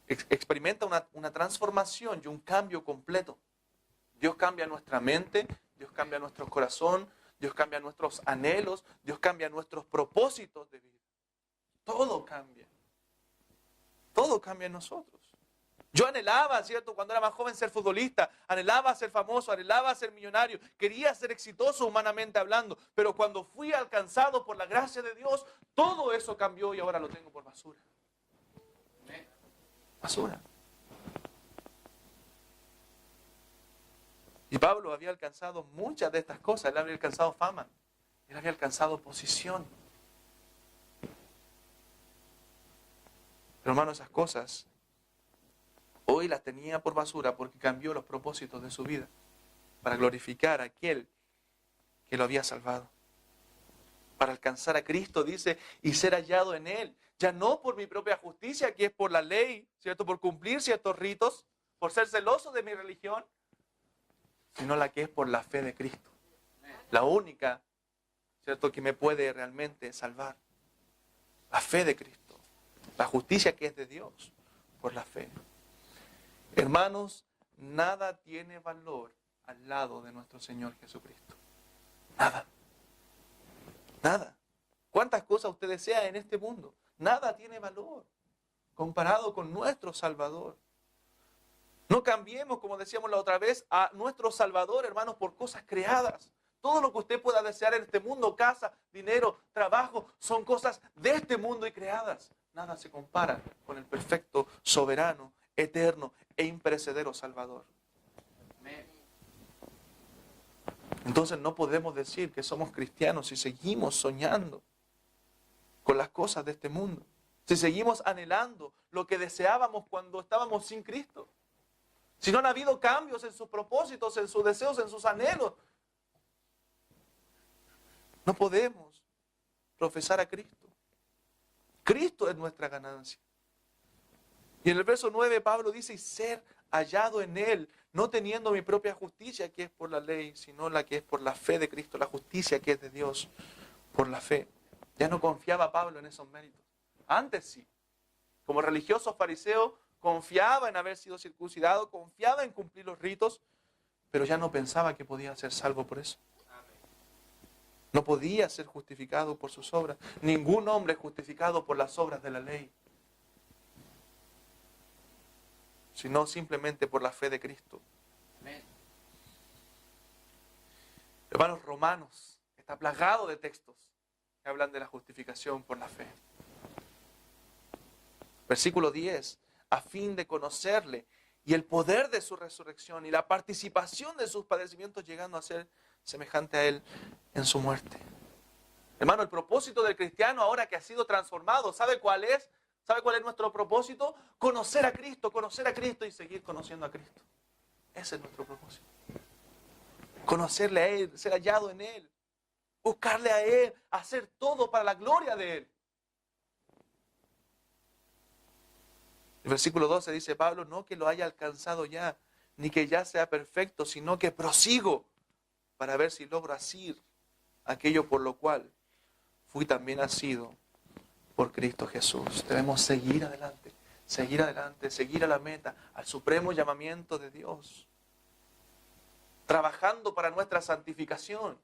Speaker 1: experimenta una transformación y un cambio completo. Dios cambia nuestra mente, Dios cambia nuestro corazón, Dios cambia nuestros anhelos, Dios cambia nuestros propósitos de vida. Todo cambia. Todo cambia en nosotros. Yo anhelaba, ¿cierto?, cuando era más joven ser futbolista, anhelaba ser famoso, anhelaba ser millonario, quería ser exitoso humanamente hablando, pero cuando fui alcanzado por la gracia de Dios, todo eso cambió y ahora lo tengo por basura. Basura. Y Pablo había alcanzado muchas de estas cosas, él había alcanzado fama, él había alcanzado posición. Pero hermano, esas cosas hoy las tenía por basura porque cambió los propósitos de su vida para glorificar a aquel que lo había salvado. Para alcanzar a Cristo, dice, y ser hallado en Él. Ya no por mi propia justicia, que es por la ley, ¿cierto?, por cumplir ciertos ritos, por ser celoso de mi religión, sino la que es por la fe de Cristo. La única, ¿cierto?, que me puede realmente salvar. La fe de Cristo. La justicia que es de Dios por la fe. Hermanos, nada tiene valor al lado de nuestro Señor Jesucristo. Nada. Nada. ¿Cuántas cosas usted desea en este mundo? Nada tiene valor comparado con nuestro Salvador. No cambiemos, como decíamos la otra vez, a nuestro Salvador, hermanos, por cosas creadas. Todo lo que usted pueda desear en este mundo, casa, dinero, trabajo, son cosas de este mundo y creadas. Nada se compara con el perfecto, soberano, eterno e imperecedero Salvador. Entonces no podemos decir que somos cristianos si seguimos soñando con las cosas de este mundo. Si seguimos anhelando lo que deseábamos cuando estábamos sin Cristo. Si no han habido cambios en sus propósitos, en sus deseos, en sus anhelos. No podemos profesar a Cristo. Cristo es nuestra ganancia. Y en el verso 9 Pablo dice, y ser hallado en Él, no teniendo mi propia justicia que es por la ley, sino la que es por la fe de Cristo, la justicia que es de Dios por la fe. Ya no confiaba Pablo en esos méritos. Antes sí. Como religioso fariseo, confiaba en haber sido circuncidado, confiaba en cumplir los ritos, pero ya no pensaba que podía ser salvo por eso. No podía ser justificado por sus obras. Ningún hombre es justificado por las obras de la ley, sino simplemente por la fe de Cristo. Amén. Hermanos, Romanos está plagado de textos que hablan de la justificación por la fe. Versículo 10, a fin de conocerle y el poder de su resurrección y la participación de sus padecimientos, llegando a ser semejante a Él en su muerte. Hermano, el propósito del cristiano ahora que ha sido transformado, ¿sabe cuál es? ¿Sabe cuál es nuestro propósito? Conocer a Cristo y seguir conociendo a Cristo. Ese es nuestro propósito. Conocerle a Él, ser hallado en Él, buscarle a Él, hacer todo para la gloria de Él. El versículo 12 dice Pablo, no que lo haya alcanzado ya, ni que ya sea perfecto, sino que prosigo para ver si logro asir aquello por lo cual fui también nacido por Cristo Jesús. Debemos seguir adelante, seguir a la meta, al supremo llamamiento de Dios, trabajando para nuestra santificación.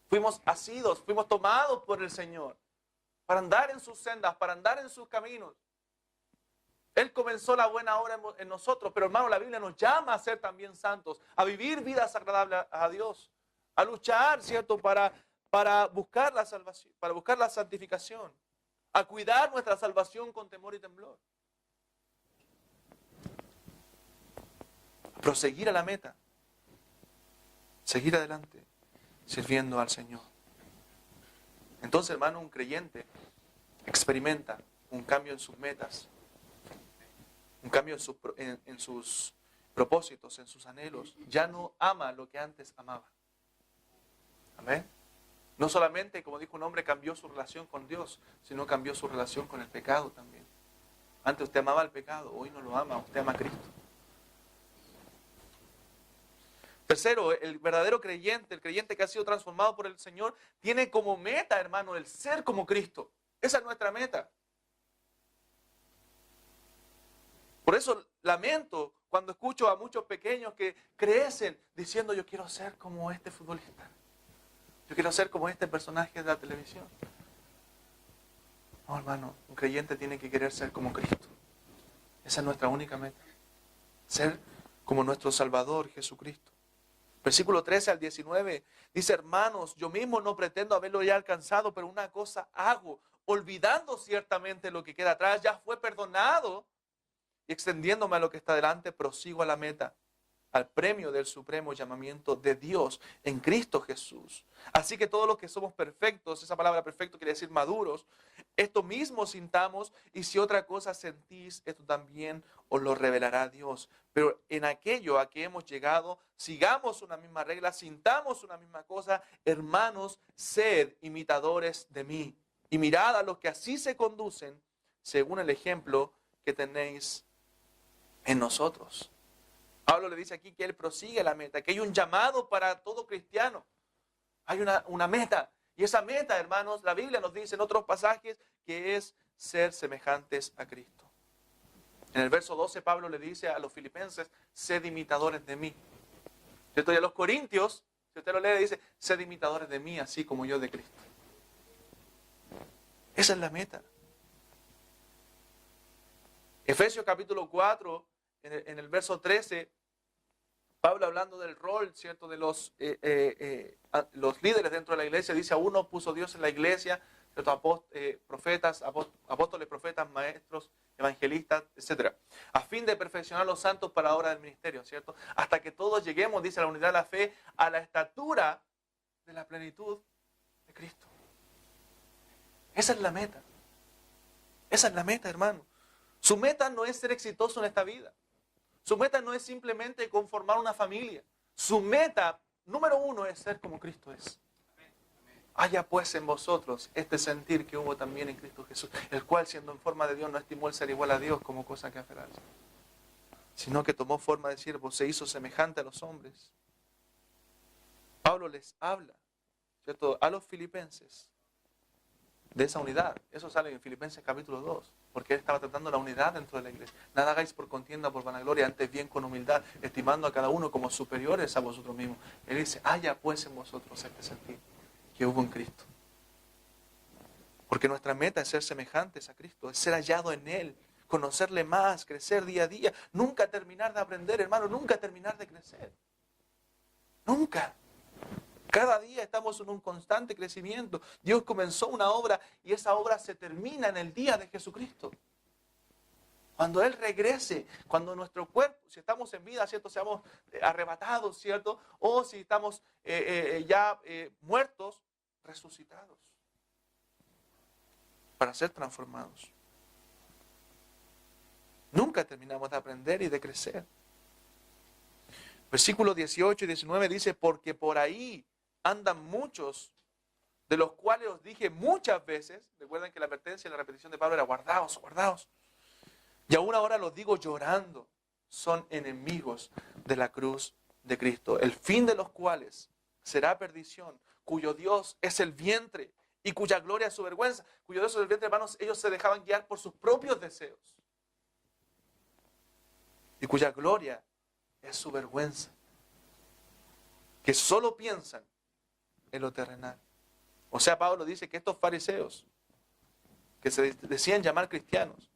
Speaker 1: Fuimos asidos, fuimos tomados por el Señor para andar en sus sendas, para andar en sus caminos. Él comenzó la buena obra en nosotros, pero hermano, la Biblia nos llama a ser también santos, a vivir vidas agradables a Dios, a luchar, ¿cierto?, para buscar la salvación, para buscar la santificación, a cuidar nuestra salvación con temor y temblor. Proseguir a la meta, seguir adelante, sirviendo al Señor. Entonces, hermano, un creyente experimenta un cambio en sus metas, un cambio en sus propósitos, en sus anhelos. Ya no ama lo que antes amaba. Amén. No solamente, como dijo un hombre, cambió su relación con Dios, sino cambió su relación con el pecado también. Antes usted amaba el pecado, hoy no lo ama, usted ama a Cristo. Tercero, el verdadero creyente, el creyente que ha sido transformado por el Señor, tiene como meta, hermano, el ser como Cristo. Esa es nuestra meta. Por eso lamento cuando escucho a muchos pequeños que crecen diciendo: yo quiero ser como este futbolista. Yo quiero ser como este personaje de la televisión. No, hermano, un creyente tiene que querer ser como Cristo. Esa es nuestra única meta. Ser como nuestro Salvador Jesucristo. Versículo 13 al 19 dice: hermanos, yo mismo no pretendo haberlo ya alcanzado, pero una cosa hago, olvidando ciertamente lo que queda atrás, ya fue perdonado, y extendiéndome a lo que está delante, prosigo a la meta, al premio del supremo llamamiento de Dios en Cristo Jesús. Así que todos los que somos perfectos, esa palabra perfecto quiere decir maduros, esto mismo sintamos, y si otra cosa sentís, esto también os lo revelará Dios. Pero en aquello a que hemos llegado, sigamos una misma regla, sintamos una misma cosa. Hermanos, sed imitadores de mí, y mirad a los que así se conducen, según el ejemplo que tenéis en nosotros. Pablo le dice aquí que él prosigue la meta, que hay un llamado para todo cristiano. Hay una meta. Y esa meta, hermanos, la Biblia nos dice en otros pasajes que es ser semejantes a Cristo. En el verso 12 Pablo le dice a los filipenses: sed imitadores de mí. ¿Cierto? Y a los corintios, si usted lo lee, dice: sed imitadores de mí, así como yo de Cristo. Esa es la meta. Efesios capítulo 4, en el verso 13, Pablo, hablando del rol, ¿cierto?, de los líderes dentro de la iglesia, dice: a uno puso Dios en la iglesia, ¿cierto?, profetas, apóstoles, profetas, maestros, evangelistas, etc. A fin de perfeccionar a los santos para la obra del ministerio, ¿cierto? Hasta que todos lleguemos, dice, a la unidad de la fe, a la estatura de la plenitud de Cristo. Esa es la meta. Esa es la meta, hermano. Su meta no es ser exitoso en esta vida. Su meta no es simplemente conformar una familia. Su meta, número uno, es ser como Cristo es. Haya pues en vosotros este sentir que hubo también en Cristo Jesús, el cual, siendo en forma de Dios, no estimó el ser igual a Dios como cosa que aferrarse, sino que tomó forma de siervo, se hizo semejante a los hombres. Pablo les habla, ¿cierto?, a los filipenses de esa unidad. Eso sale en Filipenses capítulo 2, porque él estaba tratando la unidad dentro de la iglesia. Nada hagáis por contienda, por vanagloria, antes bien con humildad, estimando a cada uno como superiores a vosotros mismos. Él dice: haya pues en vosotros este sentir que hubo en Cristo. Porque nuestra meta es ser semejantes a Cristo, es ser hallado en Él, conocerle más, crecer día a día, nunca terminar de aprender, hermano, nunca terminar de crecer. Nunca. Cada día estamos en un constante crecimiento. Dios comenzó una obra y esa obra se termina en el día de Jesucristo. Cuando Él regrese, cuando nuestro cuerpo, si estamos en vida, ¿cierto?, seamos arrebatados, ¿cierto?, o si estamos muertos, resucitados para ser transformados. Nunca terminamos de aprender y de crecer. Versículos 18 y 19 dice: porque por ahí andan muchos, de los cuales os dije muchas veces. Recuerden que la advertencia y la repetición de Pablo era: guardaos, guardaos. Y aún ahora los digo llorando, son enemigos de la cruz de Cristo, el fin de los cuales será perdición, cuyo Dios es el vientre y cuya gloria es su vergüenza. Cuyo Dios es el vientre, hermanos, ellos se dejaban guiar por sus propios deseos. Y cuya gloria es su vergüenza. Que solo piensan en lo terrenal. O sea, Pablo dice que estos fariseos, que se decían llamar cristianos,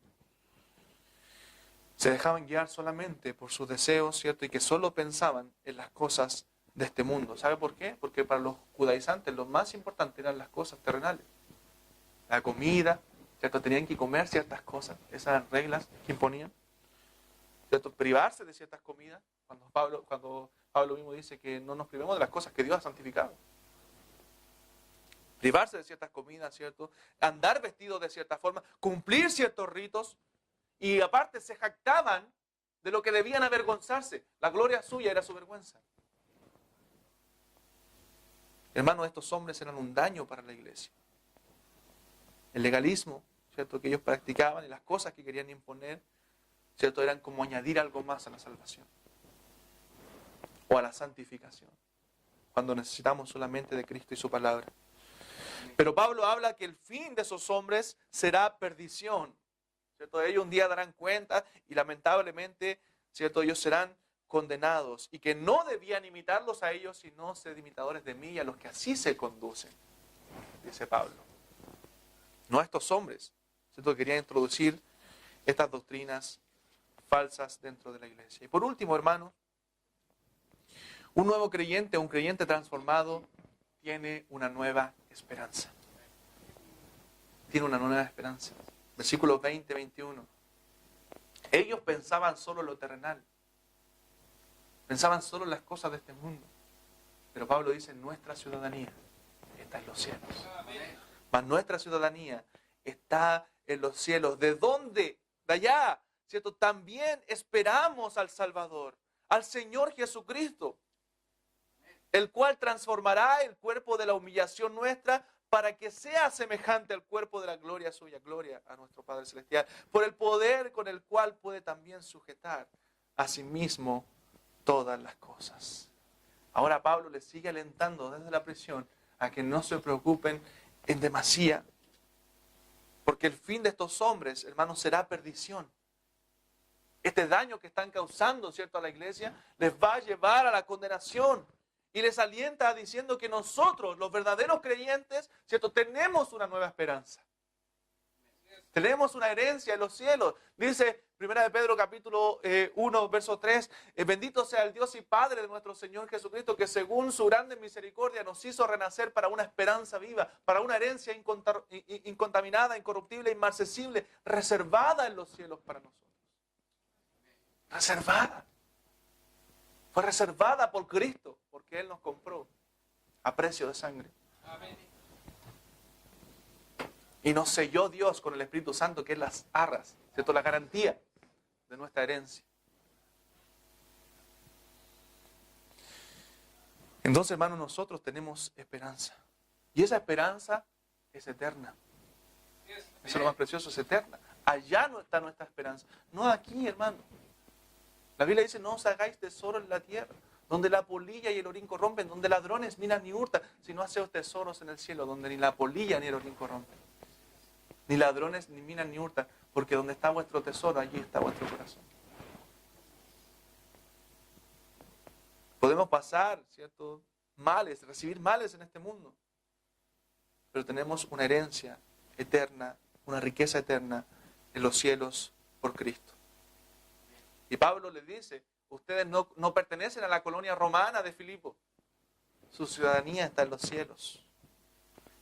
Speaker 1: se dejaban guiar solamente por sus deseos, ¿cierto? Y que solo pensaban en las cosas de este mundo. ¿Sabe por qué? Porque para los judaizantes lo más importante eran las cosas terrenales. La comida, ¿cierto? Tenían que comer ciertas cosas, esas reglas que imponían. ¿Cierto? Privarse de ciertas comidas, cuando Pablo mismo dice que no nos privemos de las cosas que Dios ha santificado. Privarse de ciertas comidas, ¿cierto? Andar vestidos de cierta forma, cumplir ciertos ritos, y aparte se jactaban de lo que debían avergonzarse. La gloria suya era su vergüenza. Hermanos, estos hombres eran un daño para la iglesia. El legalismo, ¿cierto?, que ellos practicaban y las cosas que querían imponer, ¿cierto?, eran como añadir algo más a la salvación o a la santificación, cuando necesitamos solamente de Cristo y su palabra. Pero Pablo habla que el fin de esos hombres será perdición, ¿cierto? Ellos un día darán cuenta y lamentablemente, ¿cierto?, ellos serán condenados, y que no debían imitarlos a ellos, sino ser imitadores de mí y a los que así se conducen, dice Pablo. No a estos hombres, ¿cierto?, que querían introducir estas doctrinas falsas dentro de la iglesia. Y por último, hermano, un nuevo creyente, un creyente transformado, tiene una nueva esperanza. Tiene una nueva esperanza. Versículos 20, 21. Ellos pensaban solo en lo terrenal. Pensaban solo en las cosas de este mundo. Pero Pablo dice, nuestra ciudadanía está en los cielos. Mas nuestra ciudadanía está en los cielos. ¿De dónde? De allá, ¿cierto? También esperamos al Salvador, al Señor Jesucristo, el cual transformará el cuerpo de la humillación nuestra para que sea semejante al cuerpo de la gloria suya, gloria a nuestro Padre Celestial, por el poder con el cual puede también sujetar a sí mismo todas las cosas. Ahora Pablo les sigue alentando desde la prisión a que no se preocupen en demasía, porque el fin de estos hombres, hermanos, será perdición. Este daño que están causando, ¿cierto?, a la iglesia, les va a llevar a la condenación. Y les alienta diciendo que nosotros, los verdaderos creyentes, ¿cierto?, tenemos una nueva esperanza. Tenemos una herencia en los cielos. Dice 1 de Pedro capítulo 1, verso 3, bendito sea el Dios y Padre de nuestro Señor Jesucristo, que según su grande misericordia nos hizo renacer para una esperanza viva, para una herencia incontaminada, incorruptible, inmarcesible, reservada en los cielos para nosotros. Reservada. Fue reservada por Cristo, porque Él nos compró a precio de sangre. Amén. Y nos selló Dios con el Espíritu Santo, que es las arras, ¿cierto?, la garantía de nuestra herencia. Entonces, hermanos, nosotros tenemos esperanza. Y esa esperanza es eterna. Eso es lo más precioso, es eterna. Allá no está nuestra esperanza. No aquí, hermano. La Biblia dice, no os hagáis tesoro en la tierra, donde la polilla y el orín corrompen, donde ladrones minan ni hurtan, sino haceos tesoros en el cielo, donde ni la polilla ni el orín corrompen. Ni ladrones ni minan ni hurtan, porque donde está vuestro tesoro, allí está vuestro corazón. Podemos pasar, ¿cierto?, males, recibir males en este mundo, pero tenemos una herencia eterna, una riqueza eterna en los cielos por Cristo. Y Pablo les dice, ustedes no pertenecen a la colonia romana de Filipo. Su ciudadanía está en los cielos.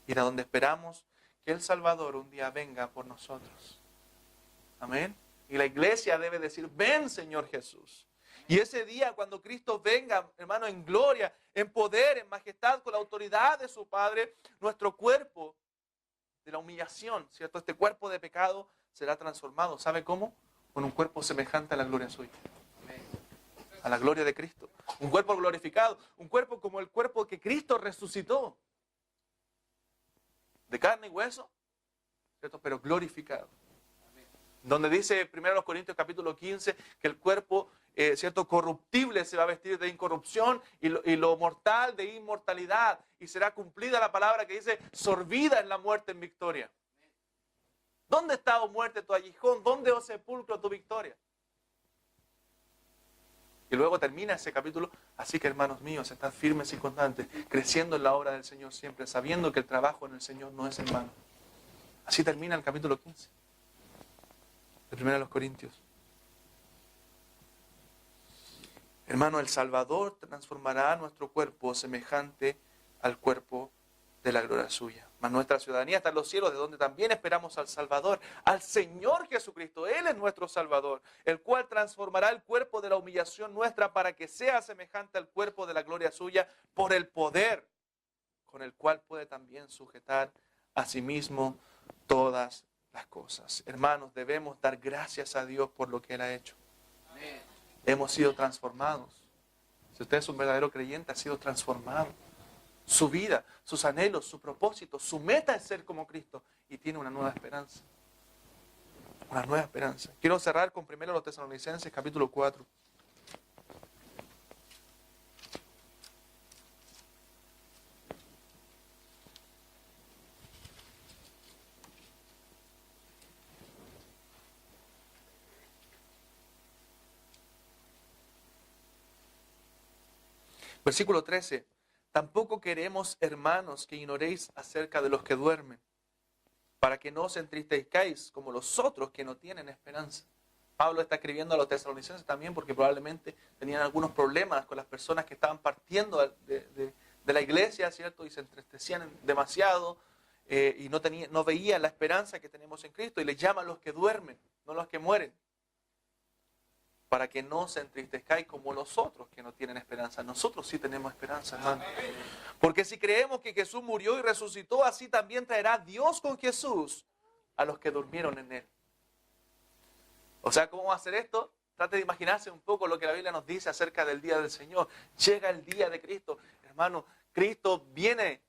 Speaker 1: Y de donde esperamos que el Salvador un día venga por nosotros. Amén. Y la iglesia debe decir, ven Señor Jesús. Y ese día cuando Cristo venga, hermano, en gloria, en poder, en majestad, con la autoridad de su Padre, nuestro cuerpo de la humillación, ¿cierto? Este cuerpo de pecado será transformado. ¿Sabe cómo? Con un cuerpo semejante a la gloria suya. A la gloria de Cristo. Un cuerpo glorificado. Un cuerpo como el cuerpo que Cristo resucitó. De carne y hueso, ¿cierto?, pero glorificado. Donde dice 1 Corintios capítulo 15 que el cuerpo ¿cierto? Corruptible se va a vestir de incorrupción y lo mortal de inmortalidad. Y será cumplida la palabra que dice, sorbida es la muerte en victoria. ¿Dónde está, oh muerte, tu aguijón? ¿Dónde, oh sepulcro, tu victoria? Y luego termina ese capítulo, así que hermanos míos, están firmes y constantes, creciendo en la obra del Señor siempre, sabiendo que el trabajo en el Señor no es en vano. Así termina el capítulo 15, de 1 Corintios. Hermano, el Salvador transformará nuestro cuerpo semejante al cuerpo de la gloria suya. Mas nuestra ciudadanía está en los cielos, de donde también esperamos al Salvador, al Señor Jesucristo. Él es nuestro Salvador, el cual transformará el cuerpo de la humillación nuestra para que sea semejante al cuerpo de la gloria suya por el poder con el cual puede también sujetar a sí mismo todas las cosas. Hermanos, debemos dar gracias a Dios por lo que Él ha hecho. Amén. Hemos sido transformados. Si usted es un verdadero creyente, ha sido transformado. Su vida, sus anhelos, su propósito, su meta es ser como Cristo y tiene una nueva esperanza. Una nueva esperanza. Quiero cerrar con 1 Tesalonicenses, capítulo 4. Versículo 13. Tampoco queremos, hermanos, que ignoréis acerca de los que duermen, para que no os entristezcáis como los otros que no tienen esperanza. Pablo está escribiendo a los tesalonicenses también porque probablemente tenían algunos problemas con las personas que estaban partiendo de la iglesia, ¿cierto? Y se entristecían demasiado y no veían la esperanza que tenemos en Cristo. Y les llama a los que duermen, no los que mueren. Para que no se entristezcáis como los otros que no tienen esperanza. Nosotros sí tenemos esperanza, hermano. Porque si creemos que Jesús murió y resucitó, así también traerá Dios con Jesús a los que durmieron en Él. O sea, ¿cómo va a hacer esto? Trate de imaginarse un poco lo que la Biblia nos dice acerca del día del Señor. Llega el día de Cristo. Hermano, Cristo viene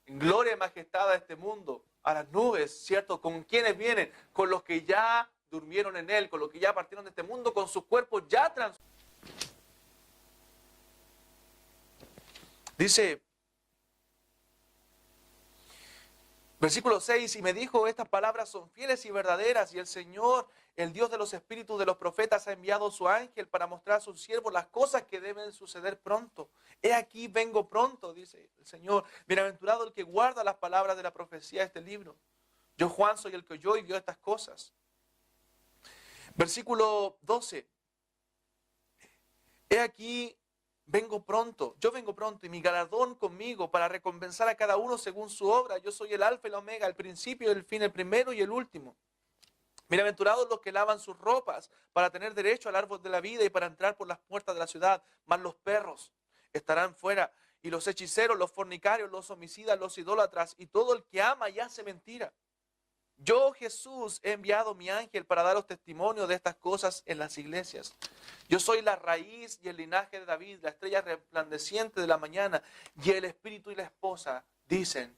Speaker 1: en gloria y majestad a este mundo, a las nubes, ¿cierto? ¿Con quiénes vienen? Con los que ya durmieron en Él, con los que ya partieron de este mundo, con sus cuerpos ya transformados. Dice, versículo 6, y me dijo, estas palabras son fieles y verdaderas, y el Señor, el Dios de los espíritus de los profetas, ha enviado su ángel para mostrar a sus siervos las cosas que deben suceder pronto. He aquí, vengo pronto, dice el Señor. Bienaventurado el que guarda las palabras de la profecía de este libro. Yo, Juan, soy el que oyó y vio estas cosas. Versículo 12. He aquí, vengo pronto, yo vengo pronto y mi galardón conmigo para recompensar a cada uno según su obra. Yo soy el alfa y la omega, el principio y el fin, el primero y el último. Bienaventurados los que lavan sus ropas para tener derecho al árbol de la vida y para entrar por las puertas de la ciudad. Mas los perros estarán fuera y los hechiceros, los fornicarios, los homicidas, los idólatras y todo el que ama y hace mentira. Yo, Jesús, he enviado mi ángel para daros testimonio de estas cosas en las iglesias. Yo soy la raíz y el linaje de David, la estrella resplandeciente de la mañana, y el espíritu y la esposa dicen,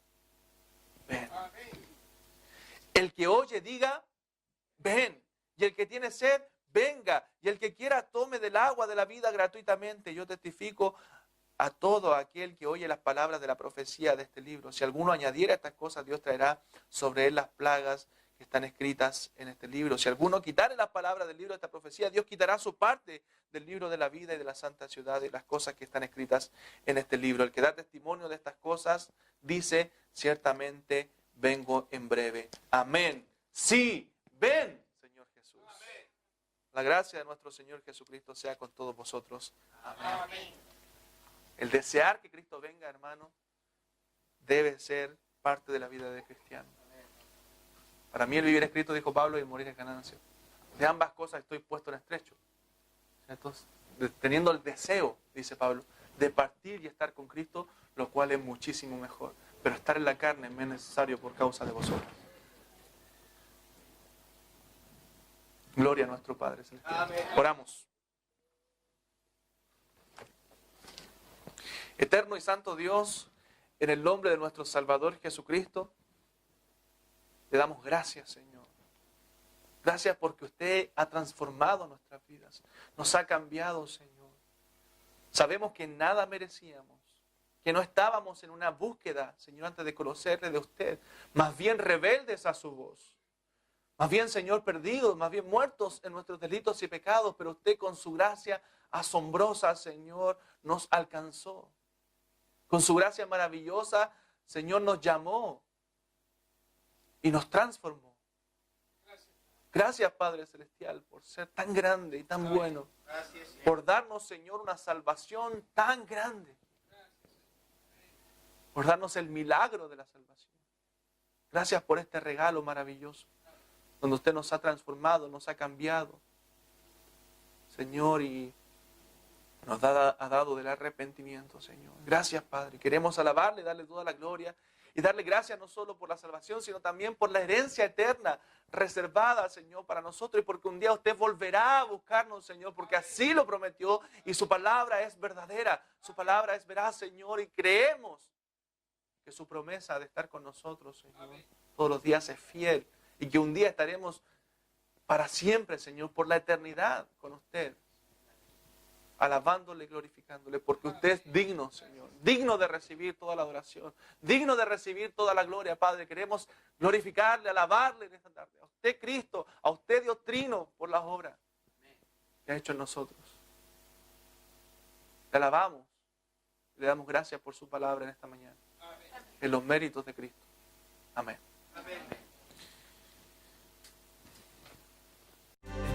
Speaker 1: ven. El que oye diga, ven. Y el que tiene sed, venga. Y el que quiera tome del agua de la vida gratuitamente. Yo testifico a todo aquel que oye las palabras de la profecía de este libro. Si alguno añadiera estas cosas, Dios traerá sobre él las plagas que están escritas en este libro. Si alguno quitare las palabras del libro de esta profecía, Dios quitará su parte del libro de la vida y de la santa ciudad y las cosas que están escritas en este libro. El que da testimonio de estas cosas dice, ciertamente vengo en breve. Amén. Sí, ven, Señor Jesús. Amén. La gracia de nuestro Señor Jesucristo sea con todos vosotros. Amén. Amén. El desear que Cristo venga, hermano, debe ser parte de la vida del cristiano. Para mí el vivir es Cristo, dijo Pablo, y el morir es ganancia. De ambas cosas estoy puesto en estrecho. Entonces, teniendo el deseo, dice Pablo, de partir y estar con Cristo, lo cual es muchísimo mejor. Pero estar en la carne me es necesario por causa de vosotros. Gloria a nuestro Padre Celestial. Amén. Oramos. Eterno y santo Dios, en el nombre de nuestro Salvador Jesucristo, te damos gracias, Señor. Gracias porque usted ha transformado nuestras vidas. Nos ha cambiado, Señor. Sabemos que nada merecíamos. Que no estábamos en una búsqueda, Señor, antes de conocerle de usted. Más bien rebeldes a su voz. Más bien, Señor, perdidos, más bien muertos en nuestros delitos y pecados. Pero usted con su gracia asombrosa, Señor, nos alcanzó. Con su gracia maravillosa, Señor, nos llamó y nos transformó. Gracias, Padre Celestial, por ser tan grande y tan bueno. Por darnos, Señor, una salvación tan grande. Por darnos el milagro de la salvación. Gracias por este regalo maravilloso, donde usted nos ha transformado, nos ha cambiado, Señor, y nos ha dado del arrepentimiento, Señor. Gracias, Padre. Queremos alabarle, darle toda la gloria y darle gracias no solo por la salvación, sino también por la herencia eterna reservada, Señor, para nosotros, y porque un día usted volverá a buscarnos, Señor, porque así lo prometió y su palabra es verdadera, su palabra es veraz, Señor, y creemos que su promesa de estar con nosotros, Señor, todos los días es fiel y que un día estaremos para siempre, Señor, por la eternidad con usted, alabándole, glorificándole, porque usted es digno, Señor, digno de recibir toda la adoración, digno de recibir toda la gloria, Padre. Queremos glorificarle, alabarle en esta tarde. A usted, Cristo, a usted, Dios Trino, por la obra que ha hecho en nosotros. Le alabamos, le damos gracias por su palabra en esta mañana. En los méritos de Cristo. Amén.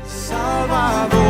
Speaker 1: Salvador.